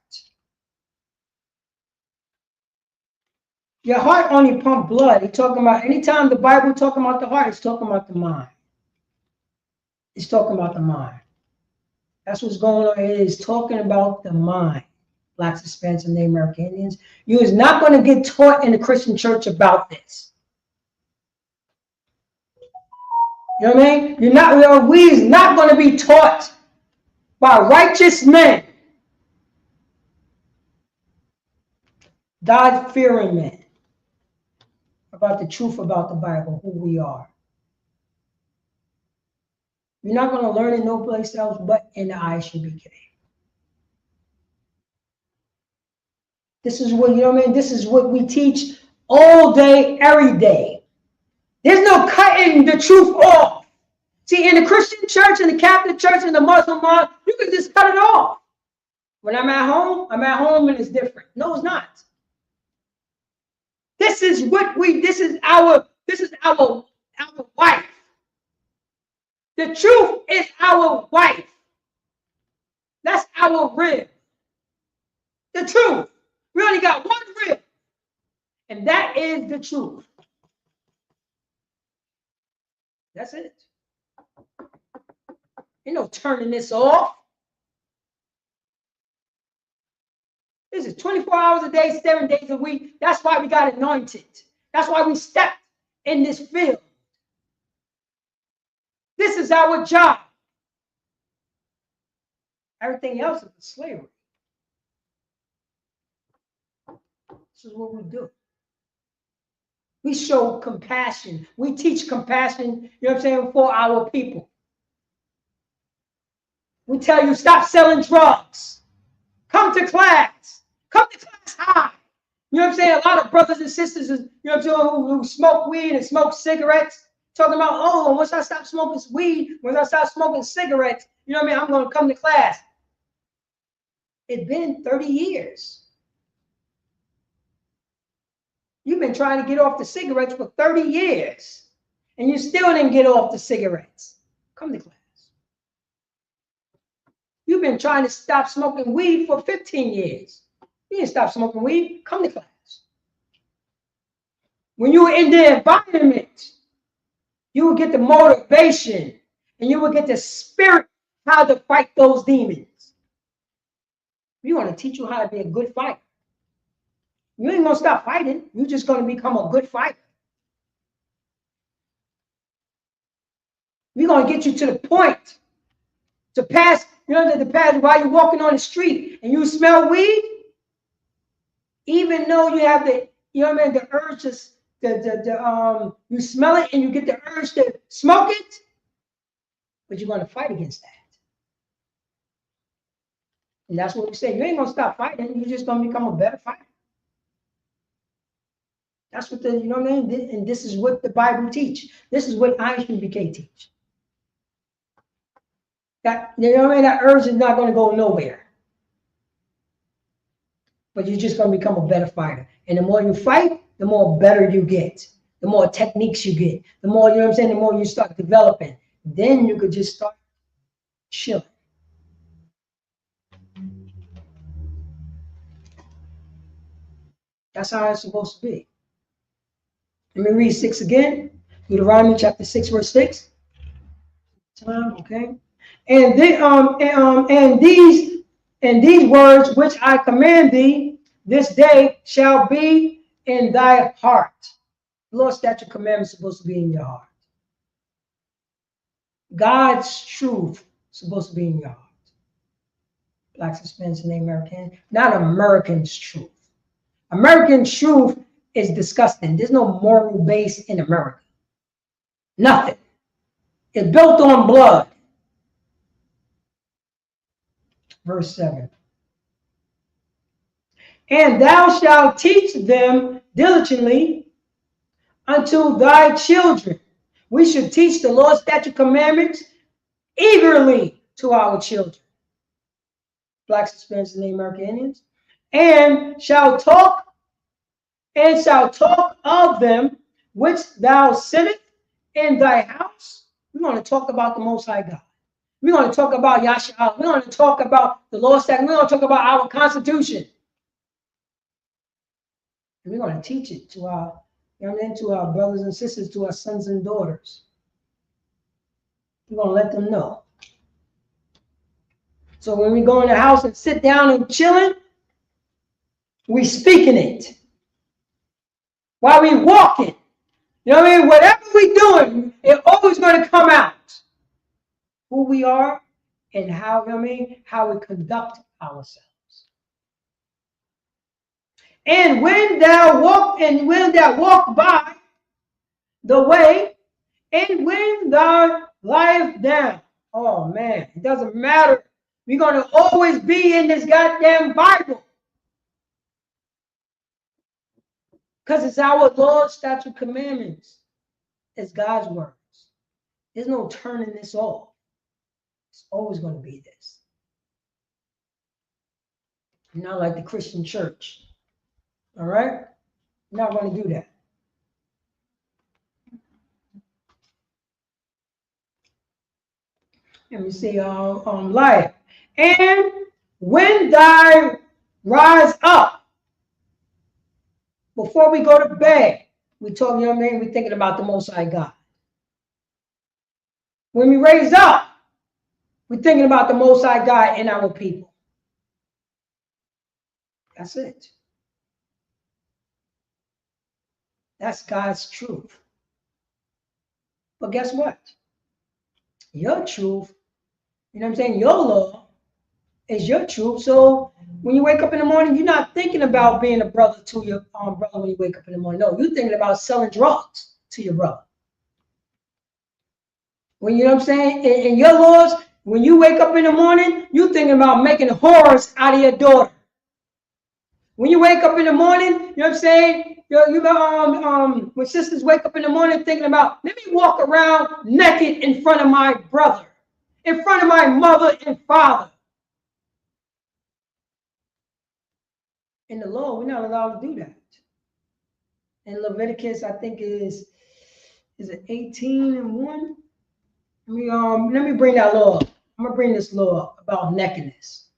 Your heart only pump blood. He's talking about, anytime the Bible talking about the heart, it's talking about the mind. It's talking about the mind. That's what's going on. It is talking about the mind. Blacks, Hispanics, and Native American Indians. You is not going to get taught in the Christian church about this. You know what I mean? We is not going to be taught by righteous men, God-fearing men, about the truth about the Bible, who we are. You're not going to learn it no place else but in the ISUPK. This is what, you know what I mean? This is what we teach all day, every day. There's no cutting the truth off. See, in the Christian church, in the Catholic church, in the Muslim mosque, you can just cut it off. When I'm at home and it's different. No, it's not. This is our wife. The truth is our wife. That's our rib. The truth. We only got one rib. And that is the truth. That's it. Ain't no turning this off. This is 24 hours a day, 7 days a week. That's why we got anointed. That's why we stepped in this field. This is our job. Everything else is slavery. This is what we do. We show compassion. We teach compassion, you know what I'm saying, for our people. We tell you, stop selling drugs. Come to class. Come to class high. You know what I'm saying? A lot of brothers and sisters, you know what I'm saying, who smoke weed and smoke cigarettes, talking about, oh, once I stop smoking weed, once I stop smoking cigarettes, you know what I mean, I'm going to come to class. It's been 30 years. You've been trying to get off the cigarettes for 30 years, and you still didn't get off the cigarettes. Come to class. You've been trying to stop smoking weed for 15 years. You didn't stop smoking weed. Come to class. When you were in the environment, you would get the motivation and you would get the spirit how to fight those demons. We want to teach you how to be a good fighter. You ain't gonna stop fighting. You're just gonna become a good fighter. We're gonna get you to the point to pass, the pass while you're walking on the street and you smell weed, even though you have the, the urge to, you smell it and you get the urge to smoke it, but you're gonna fight against that. And that's what we say. You ain't gonna stop fighting. You're just gonna become a better fighter. That's what and this is what the Bible teach. This is what ISUPK teach. That, that urge is not going to go nowhere. But you're just going to become a better fighter. And the more you fight, the more better you get. The more techniques you get. The more, the more you start developing. Then you could just start chilling. That's how it's supposed to be. Let me read 6 again. Deuteronomy chapter 6, verse 6. Okay. And these words which I command thee this day shall be in thy heart. The Lord's statute commandment is supposed to be in your heart. God's truth is supposed to be in your heart. Blacks, Hispanics, and American, not American's truth. American truth is disgusting. There's no moral base in America. Nothing. It's built on blood. Verse 7. And thou shalt teach them diligently unto thy children. We should teach the Lord's statute commandments eagerly to our children. Blacks, Hispanics, and American Indians. And shall talk of them which thou sittest in thy house. We're going to talk about the Most High God. We're going to talk about Yahshua. We're going to talk about the Lord's statute. We're going to talk about our Constitution. And we're going to teach it to our, to our brothers and sisters, to our sons and daughters. We're going to let them know. So when we go in the house and sit down and chilling, we speaking it. While we walking, whatever we doing, it's always going to come out. Who we are and how, how we conduct ourselves. And when thou walk by the way, and when thou liest down, oh man, it doesn't matter. We're going to always be in this goddamn Bible. Because it's our Lord's statute commandments. It's God's words. There's no turning this off. It's always going to be this. Not like the Christian church. All right? We're not going to do that. Let me see, life. And when thou rise up, before we go to bed, we talk, we're thinking about the Most High God. When we raise up, we're thinking about the Most High God and our people. That's it. That's God's truth. But guess what? Your truth, your law is your truth. So when you wake up in the morning, you're not thinking about being a brother to your brother when you wake up in the morning. No, you're thinking about selling drugs to your brother. When in your laws, when you wake up in the morning, you're thinking about making whores out of your daughter. When you wake up in the morning, when sisters wake up in the morning thinking about, let me walk around naked in front of my brother, in front of my mother and father. In the law, we're not allowed to do that. In Leviticus, I think is it 18:1? Let me bring that law up. I'm gonna bring this law up about nakedness.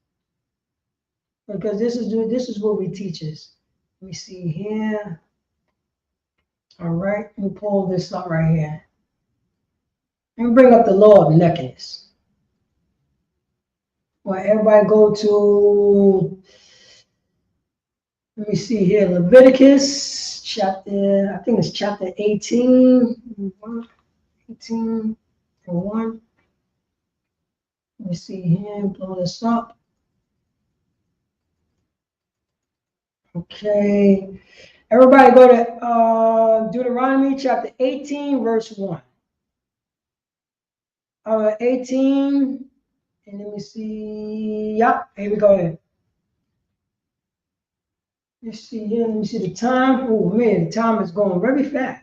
Because this is what we teach us. Let me see here. All right, let me pull this up right here. Let me bring up the law of nakedness. Well, everybody go to, let me see here, Leviticus chapter, I think it's chapter 18, 18 and 1. Let me see here, blow this up. Okay, everybody go to Deuteronomy chapter 18, verse 1. 18, and let me see, yep, here we go. Let's see here, let me see the time. Oh man, the time is going very fast.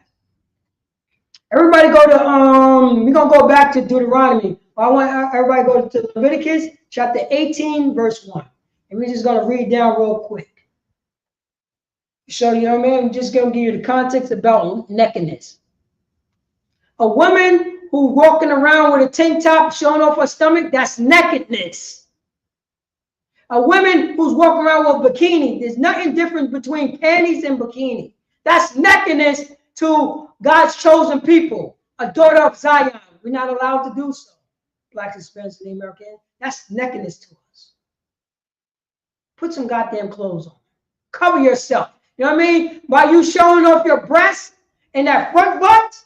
Everybody go to, we're going to go back to Deuteronomy. I want everybody to go to Leviticus chapter 18, verse 1. And we're just going to read down real quick. So, you know what I mean? I'm just going to give you the context about nakedness. A woman who walking around with a tank top showing off her stomach, that's nakedness. A woman who's walking around with a bikini, there's nothing different between panties and bikini. That's nakedness to God's chosen people, a daughter of Zion. We're not allowed to do so. Blacks, Hispanics, and Americans. That's nakedness to us. Put some goddamn clothes on. Cover yourself. You know what I mean? While you showing off your breasts and that front butt,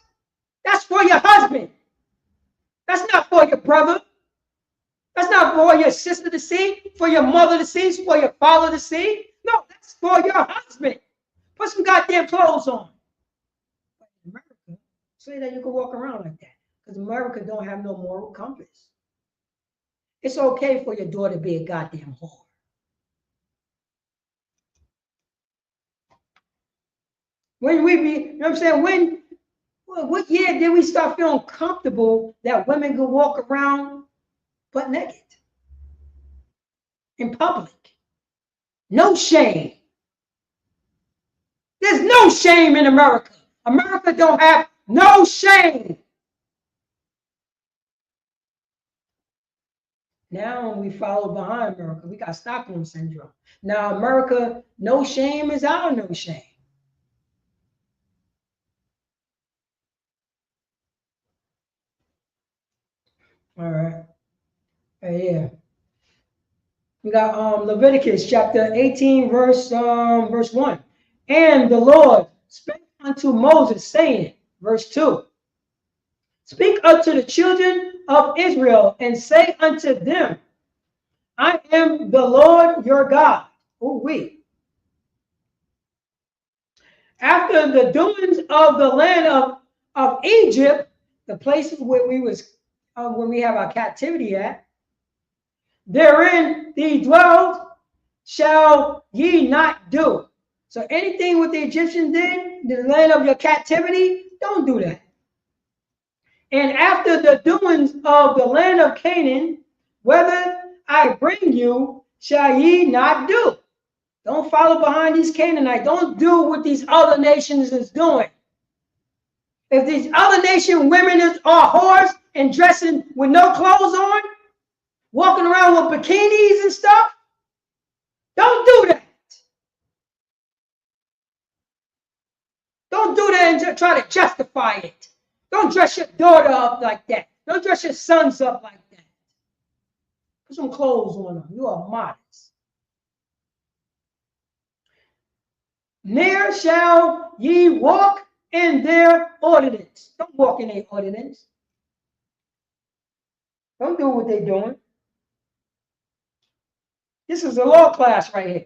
that's for your husband. That's not for your brother. That's not for your sister to see, for your mother to see, for your father to see. No, that's for your husband. Put some goddamn clothes on. But in America, say that you can walk around like that because America don't have no moral compass. It's okay for your daughter to be a goddamn whore. When we be, you know what I'm saying? What year did we start feeling comfortable that women could walk around butt naked in public? No shame. There's no shame in America. America don't have no shame. Now we follow behind America. We got Stockholm syndrome. Now America, no shame is our no shame. All right. Yeah. We got Leviticus chapter 18, verse 1. And the Lord spake unto Moses, saying, verse 2, speak unto the children of Israel, and say unto them, I am the Lord your God. Oh, we. After the doings of the land of Egypt, the places where we was when we have our captivity at, therein ye dwelled, shall ye not do. So anything what the Egyptians did, the land of your captivity, don't do that. And after the doings of the land of Canaan, whether I bring you, shall ye not do. Don't follow behind these Canaanites. Don't do what these other nations is doing. If these other nation women are whores and dressing with no clothes on, walking around with bikinis and stuff, don't do that. Don't do that and try to justify it. Don't dress your daughter up like that. Don't dress your sons up like that. Put some clothes on them. You are modest. Near shall ye walk in their ordinance. Don't walk in their ordinance. Don't do what they're doing. This is a law class right here.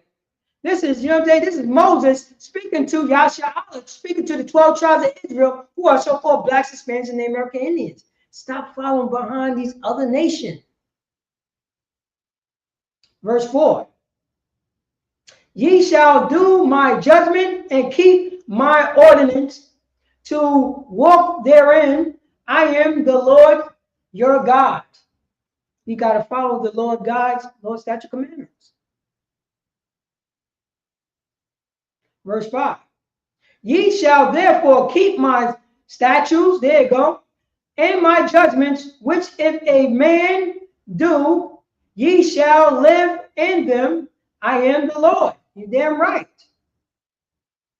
This is, you know what I'm saying? This is Moses speaking to Yahshua, speaking to the 12 tribes of Israel, who are so-called blacks, Hispanics, and American Indians. Stop following behind these other nations. Verse 4. Ye shall do my judgment and keep my ordinance to walk therein. I am the Lord your God. You got to follow the Lord God's statute commandments. Verse 5. Ye shall therefore keep my statutes, there you go, and my judgments, which if a man do, ye shall live in them. I am the Lord. You're damn right.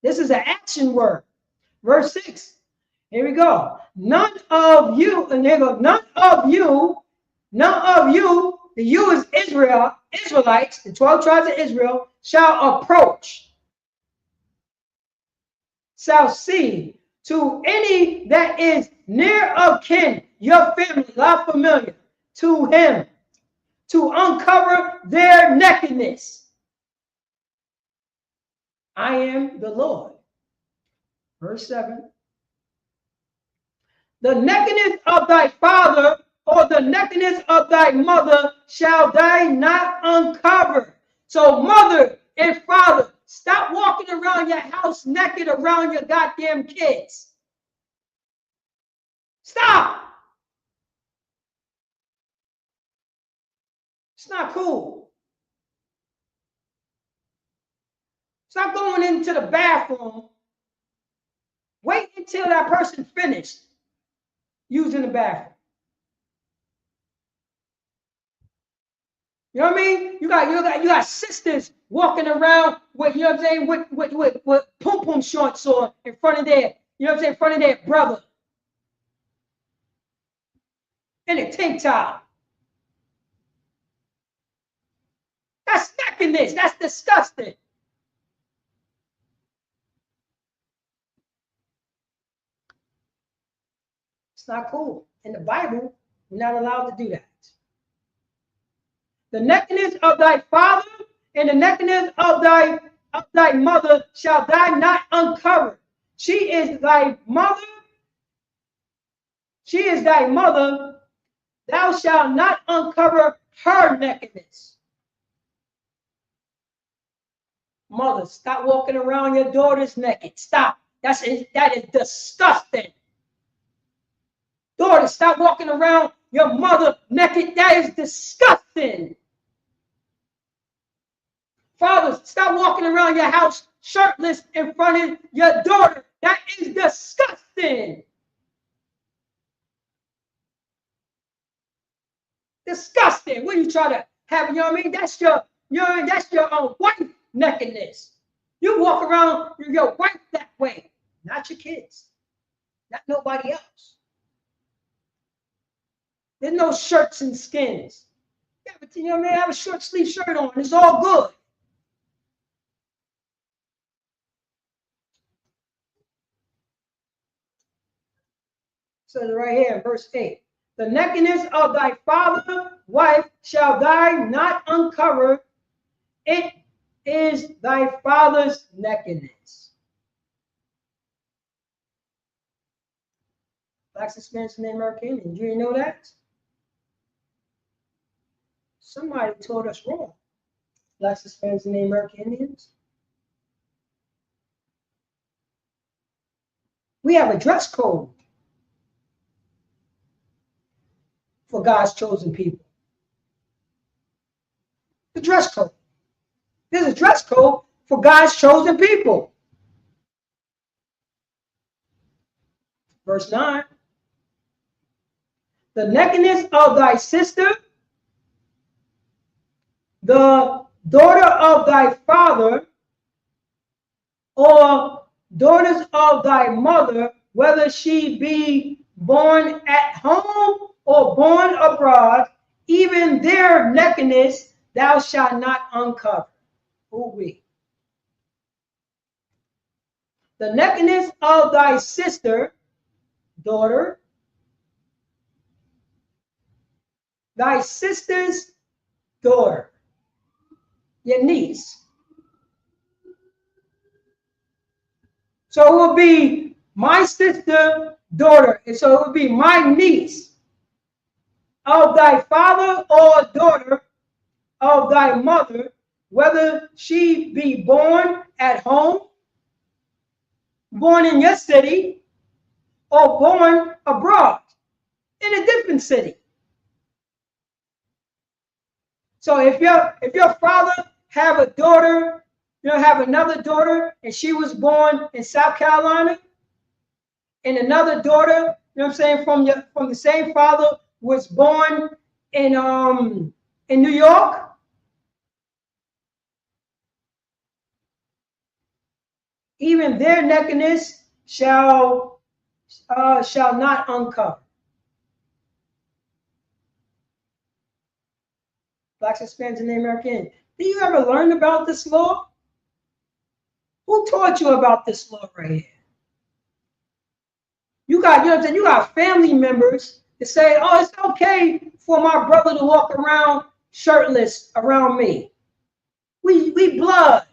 This is an action word. Verse 6. Here we go. None of you, and there you go, none of you, the you is Israel, Israelites, the 12 tribes of Israel, shall approach, shall see to any that is near of kin, your family, la familiar, to him, to uncover their nakedness. I am the Lord. Verse 7. The nakedness of thy father or the nakedness of thy mother shall thou not uncover. So mother and father, stop walking around your house naked around your goddamn kids. Stop. It's not cool. Stop going into the bathroom. Wait until that person finished using the bathroom. You know what I mean? You got sisters walking around with, you know what I'm saying, with pom-pom shorts on in front of their, you know what I'm saying, in front of their brother. In a tank top. That's nakedness. That's disgusting. It's not cool. In the Bible, we're not allowed to do that. The nakedness of thy father and the nakedness of thy mother shall thou not uncover. She is thy mother. She is thy mother. Thou shalt not uncover her nakedness. Mother, stop walking around your daughter's naked. Stop. That is disgusting. Daughter, stop walking around your mother naked. That is disgusting. Fathers, stop walking around your house shirtless in front of your daughter. That is disgusting. Disgusting. What are you trying to have? You know what I mean? That's your wife nakedness. You walk around your wife that way, not your kids, not nobody else. There's no shirts and skins. Yeah, but you know what I mean? Have a short sleeve shirt on. It's all good. So right here, verse 8. The nakedness of thy father's wife shall thou not uncover. It is thy father's nakedness. Blacks, Hispanics, and American Indians. You didn't know that? Somebody told us wrong. Blacks, Hispanics, and American Indians. We have a dress code for God's chosen people. The dress code. There's a dress code for God's chosen people. Verse 9. The nakedness of thy sister, the daughter of thy father, or daughters of thy mother, whether she be born at home or born abroad, even their nakedness thou shalt not uncover. Ooh-wee. The nakedness of thy sister, daughter, thy sister's daughter, your niece. So it will be my sister, daughter, and so it will be my niece of thy father or daughter of thy mother, whether she be born at home, born in your city, or born abroad in a different city. So if your father have a daughter, have another daughter, and she was born in South Carolina, and another daughter, from the same father, was born in New York. Even their nakedness shall not uncover. Blacks, Hispanics, and Americans. Did you ever learn about this law? Who taught you about this law right here? You got, you got family members that say, oh, it's okay for my brother to walk around shirtless around me. We blood.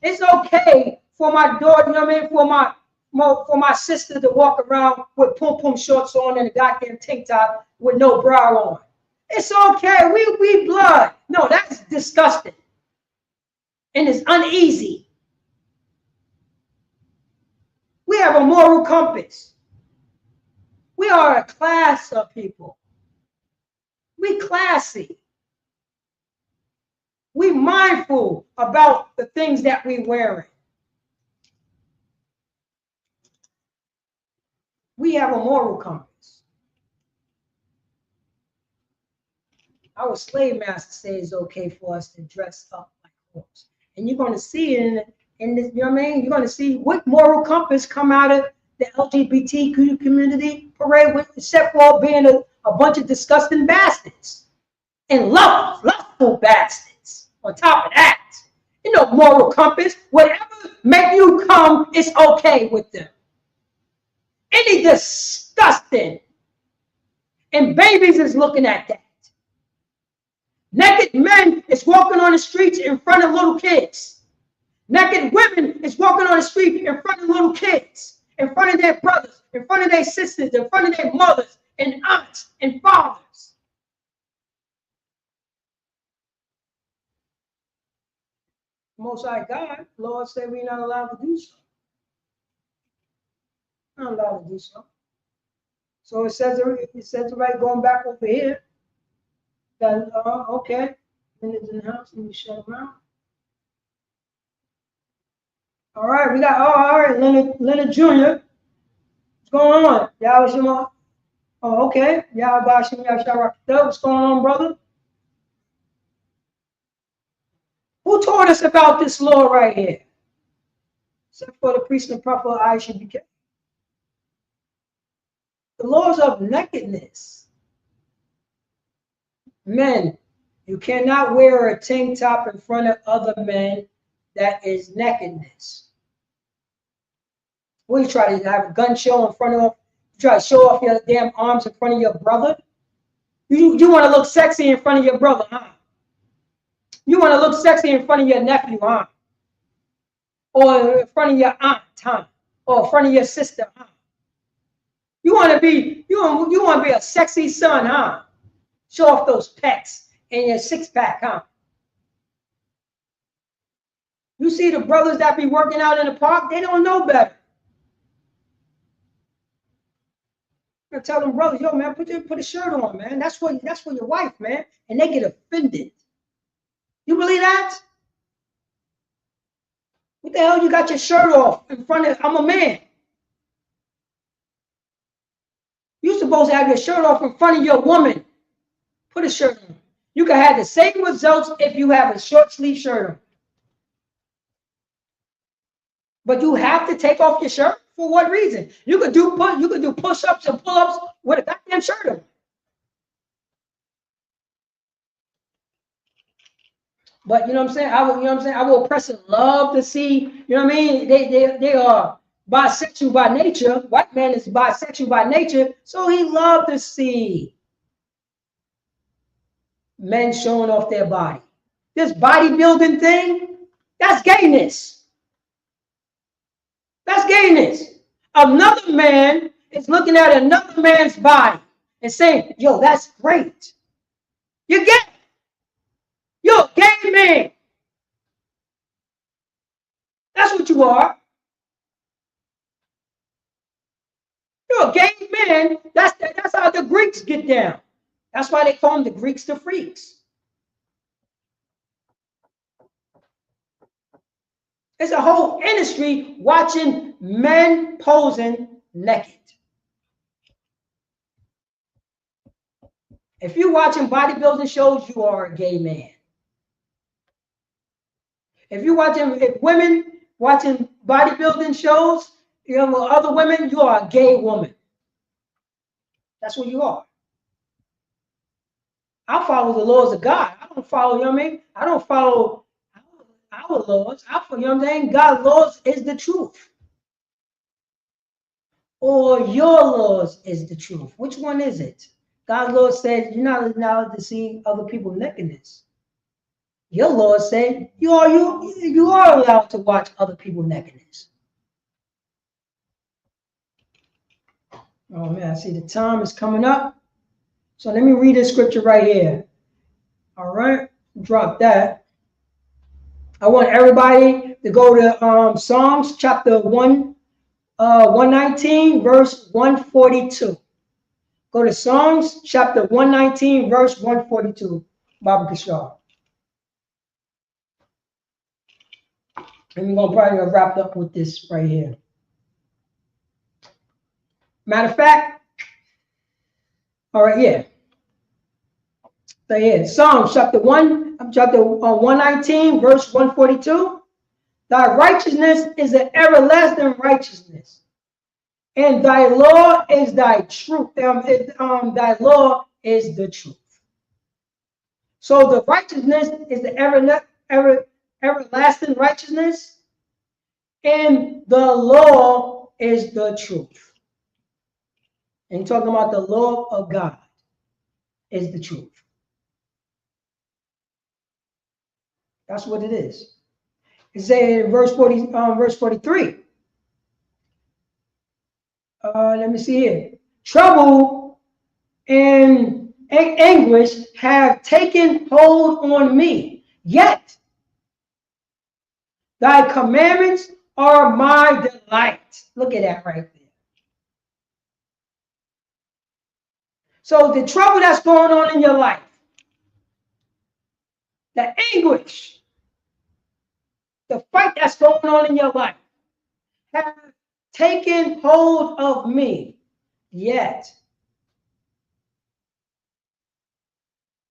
It's okay for my daughter, for my sister to walk around with pom-pom shorts on and a goddamn tank top with no bra on. It's okay. We blood. No, that's disgusting. And it's uneasy. We have a moral compass. We are a class of people. We classy. We mindful about the things that we wearing. We have a moral compass. Our slave master says it's okay for us to dress up like horse. And you're going to see it in this, You're going to see what moral compass come out of the LGBTQ community parade, except for being a bunch of disgusting bastards and lustful bastards. On top of that, moral compass, whatever make you come, it's okay with them. Any disgusting, and babies is looking at that. Naked men is walking on the streets in front of little kids. Naked women is walking on the street in front of little kids, in front of their brothers, in front of their sisters, in front of their mothers and aunts and fathers. Most High God, Lord said we're not allowed to do so. Not allowed to do so. So it says right going back over here. That okay. Minutes in the house, let me shut them out. All right, we got all right, Leonard Jr. What's going on? Y'all was oh, okay. Y'all bashing what's going on, brother? Who taught us about this law right here? Except for the priest and prophet ISUPK. The laws of nakedness. Men, you cannot wear a tank top in front of other men. That is nakedness. What, you try to have a gun show in front of, you try to show off your damn arms in front of your brother? You want to look sexy in front of your brother, huh? You want to look sexy in front of your nephew, huh? Or in front of your aunt, huh? Or in front of your sister, huh? You want to be a sexy son, huh? Show off those pecs and your six-pack, huh? You see the brothers that be working out in the park, they don't know better. I tell them brothers, yo, man, put a shirt on, man. That's for your wife, man. And they get offended. You believe that? What the hell you got your shirt off in front of, I'm a man. You're supposed to have your shirt off in front of your woman. Put a shirt on. You can have the same results if you have a short sleeve shirt on. But you have to take off your shirt for what reason? You could do push-ups and pull-ups with a goddamn shirt on. But you know what I'm saying? I will press and love to see, you know what I mean? They are bisexual by nature. White man is bisexual by nature, so he loved to see men showing off their body. This bodybuilding thing, that's gayness. That's gayness. Another man is looking at another man's body and saying, yo, that's great. You're gay. You're a gay man. That's what you are. You're a gay man. That's how the Greeks get down. That's why they call them the Greeks the freaks. It's a whole industry watching men posing naked. If you're watching bodybuilding shows, you are a gay man. If women watching bodybuilding shows, with other women, you are a gay woman. That's what you are. I follow the laws of God. I don't follow, I don't follow our laws. I follow, God's laws is the truth. Or your laws is the truth. Which one is it? God's law said you're not allowed to see other people's nakedness. Your law said you are allowed to watch other people's nakedness. Oh man, I see the time is coming up. So let me read this scripture right here. All right, drop that. I want everybody to go to Psalms chapter 119, verse 142. Go to Psalms chapter 119, verse 142. Baba Kishar. And we're gonna probably wrap up with this right here. Matter of fact, all right, yeah. So yeah, Psalms chapter 119, verse 142. Thy righteousness is an everlasting righteousness, and thy law is thy truth. Thy law is the truth. So the righteousness is the everlasting righteousness, and the law is the truth. And talking about the law of God is the truth. That's what it is. It says in verse 43. Let me see here. Trouble and anguish have taken hold on me, yet thy commandments are my delight. Look at that right there. So the trouble that's going on in your life, the anguish, the fight that's going on in your life, have taken hold of me, yet.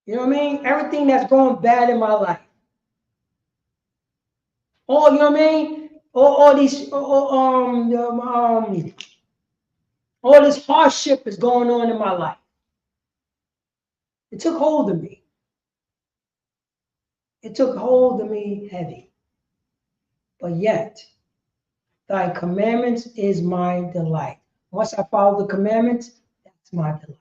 You know what I mean? Everything that's going bad in my life. All, you know what I mean? All this hardship is going on in my life. It took hold of me. It took hold of me heavy. But yet, thy commandments is my delight. Once I follow the commandments, that's my delight.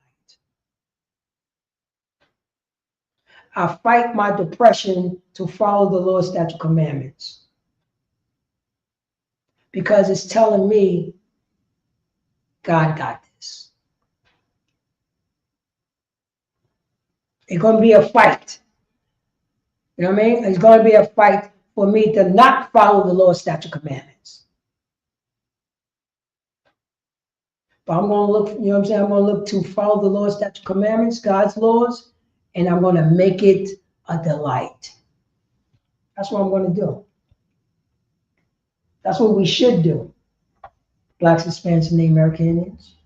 I fight my depression to follow the Lord's statute commandments. Because it's telling me God got this. It's going to be a fight. You know what I mean? It's going to be a fight for me to not follow the Lord's statute commandments. But I'm going to look, you know what I'm saying? I'm going to look to follow the Lord's statute commandments, God's laws, and I'm going to make it a delight. That's what I'm going to do. That's what we should do. Blacks, Hispanics, and Native American Indians.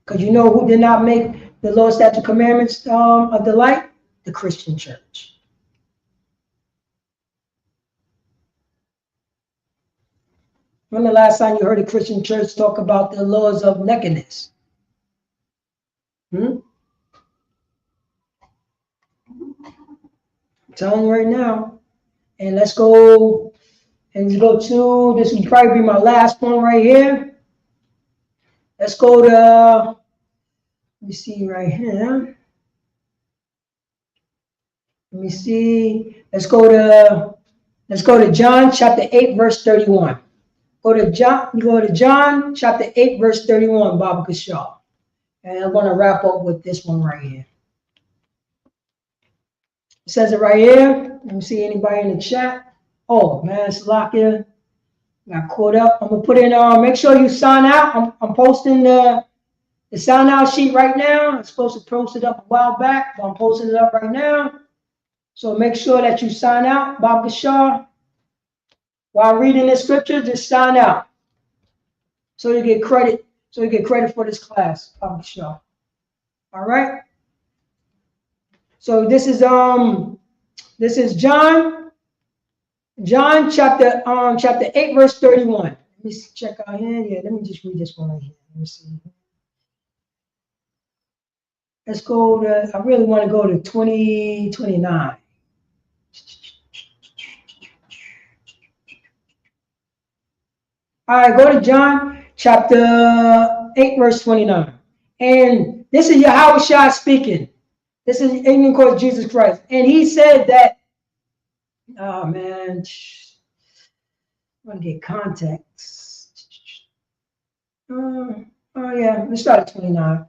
Because you know who did not make the Lord's statute commandments a delight? The Christian church. When the last time you heard a Christian church talk about the laws of nakedness? I'm telling you right now. And let's go to, this will probably be my last one right here. Let's go to, let me see right here. Let me see. Let's go to John chapter 8, verse 31. Go to John chapter 8, verse 31, Baba Kishar. And I'm going to wrap up with this one right here. It says it right here. Let me see anybody in the chat. Oh man, Salakia. Got caught up. I'm gonna put in make sure you sign out. I'm posting the sign out sheet right now. I'm supposed to post it up a while back, but I'm posting it up right now. So make sure that you sign out, Baba Shah. While reading the scripture, just sign out. So you get credit. So you get credit for this class, Baba Shah. All right. So this is John chapter 8, verse 31. Let me check out here. Yeah, let me just read this one right here. Let me see. Let's go to, I really want to go to 29. All right, go to John chapter 8, verse 29. And this is Yahweh Shah speaking. This is in course Jesus Christ. And he said that, oh man, I want to get context. Oh yeah, let's start at 29.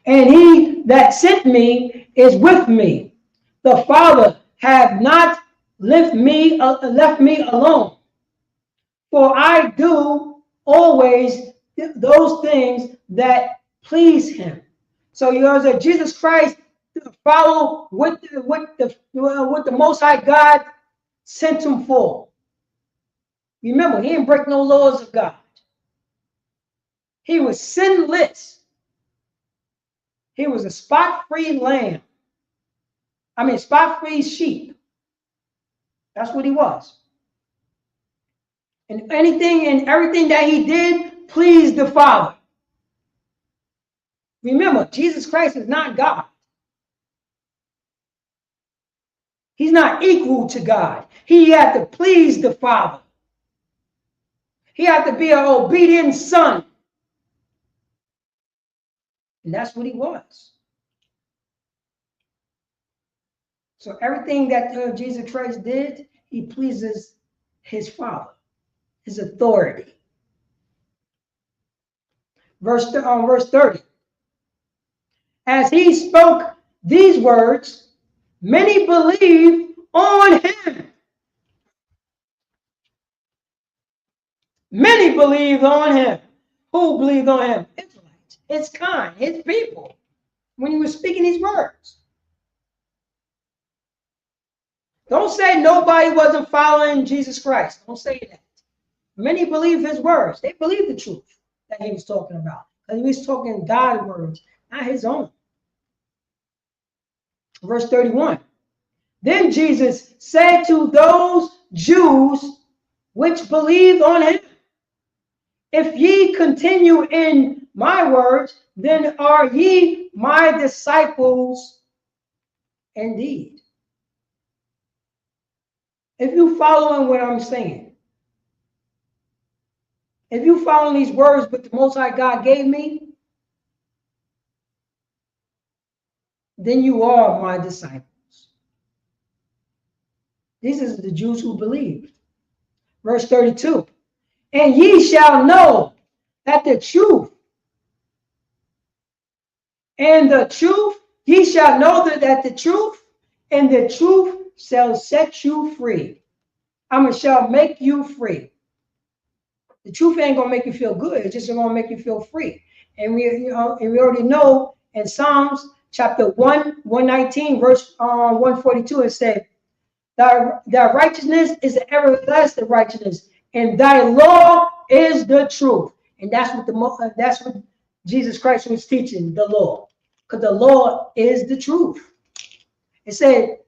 And he that sent me is with me. The Father hath not left me alone. For I do always those things that please him. So you know that Jesus Christ follow what the Most High God sent him for. Remember, he didn't break no laws of God. He was sinless. He was a spot-free lamb. I mean, spot-free sheep. That's what he was. And anything and everything that he did pleased the Father. Remember, Jesus Christ is not God. He's not equal to God. He had to please the Father. He had to be an obedient son. And that's what he was. So everything that Jesus Christ did, he pleases his Father, his authority. Verse 30. As he spoke these words, many believed on him. Many believed on him. Who believed on him? Israelites, his kind, his people, when he was speaking these words. Don't say nobody wasn't following Jesus Christ. Don't say that. Many believe his words. They believe the truth that he was talking about. And he was talking God's words, not his own. Verse 31. Then Jesus said to those Jews which believed on him, if ye continue in my words, then are ye my disciples indeed. If you following what I'm saying, if you following these words that the Most High God gave me, then you are my disciples. These are the Jews who believed. Verse 32. And ye shall know that the truth, and the truth, ye shall know that the truth, and the truth shall set you free. Shall make you free. The truth ain't gonna make you feel good. It's just gonna make you feel free. And we already know in Psalms chapter 119, verse 142, it said, thy righteousness is the everlasting righteousness, and thy law is the truth. And that's what Jesus Christ was teaching, the law, because the law is the truth. It said,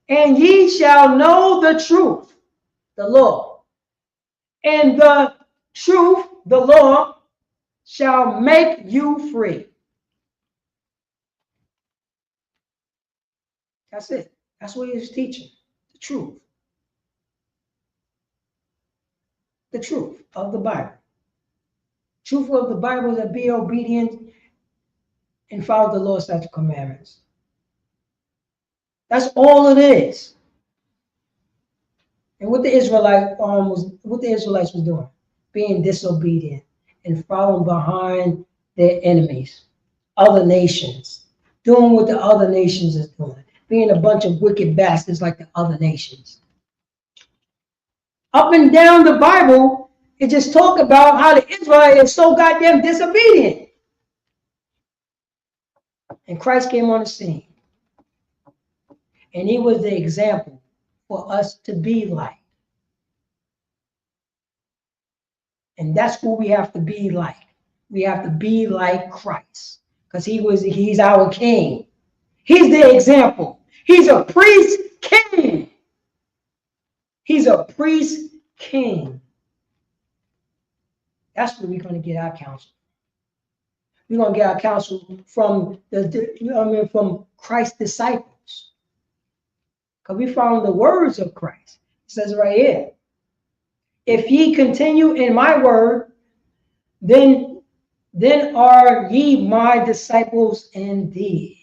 and ye shall know the truth, the law, and the truth, the law, shall make you free. That's it. That's what he was teaching, the truth. The truth of the Bible. Truth of the Bible is to be obedient and follow the law, statute, commandments. That's all it is. And what the Israelites was doing, being disobedient and following behind their enemies, other nations, doing what the other nations is doing, being a bunch of wicked bastards like the other nations. Up and down the Bible, it just talk about how the Israel is so goddamn disobedient. And Christ came on the scene. And he was the example for us to be like. And that's who we have to be like. We have to be like Christ. Because he's our king. He's the example. He's a priest king. He's a priest king. That's where we're going to get our counsel. We're going to get our counsel from from Christ's disciples. Because we found the words of Christ. It says right here, if ye continue in my word, then are ye my disciples indeed.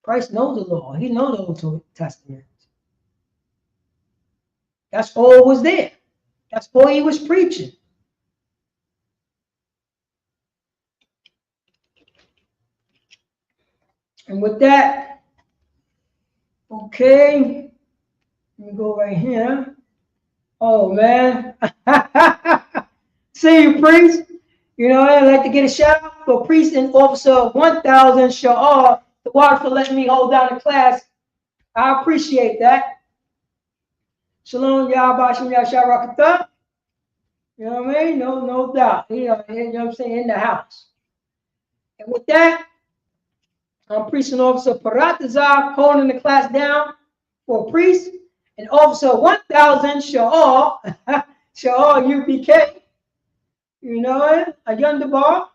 Christ knows the law. He knows the Old Testament. That's all was there. That's all he was preaching. And with that, okay, let me go right here. Oh, man. See you, priest. You know, I'd like to get a shout out for priest and officer 1000 Sha'ar, the water for letting me hold down the class. I appreciate that. Shalom, Yahbashim Yasharakata. You know what I mean? No doubt. You know what I'm saying? In the house. And with that, I'm priest and officer Paratazar holding the class down for priest and officer 1000 Sha'ar, Sha'ar UPK. You know it? A Yundabar.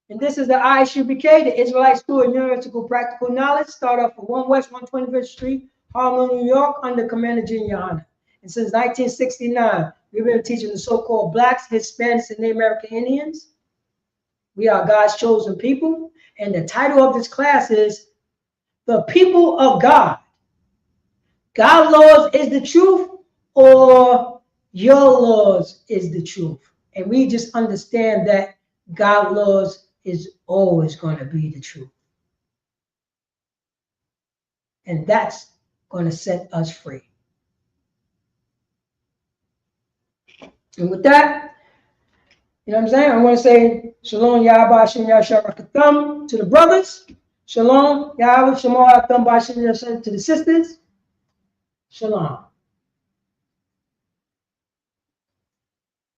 And this is the ISUPK, the Israelite School of University Practical Knowledge, start off at 1 West 125th Street, Harlem, New York, under Commander Junior Honor. And since 1969, we've been teaching the so-called Blacks, Hispanics, and Native American Indians. We are God's chosen people. And the title of this class is The People of God. God's laws is the truth, or your laws is the truth. And we just understand that God's laws is always going to be the truth. And that's going to set us free. And with that, you know what I'm saying? I want to say Shalom Yahweh Hashem Yasharakatam to the brothers. Shalom Yahweh Shemar Atam Bashim to the sisters. Shalom.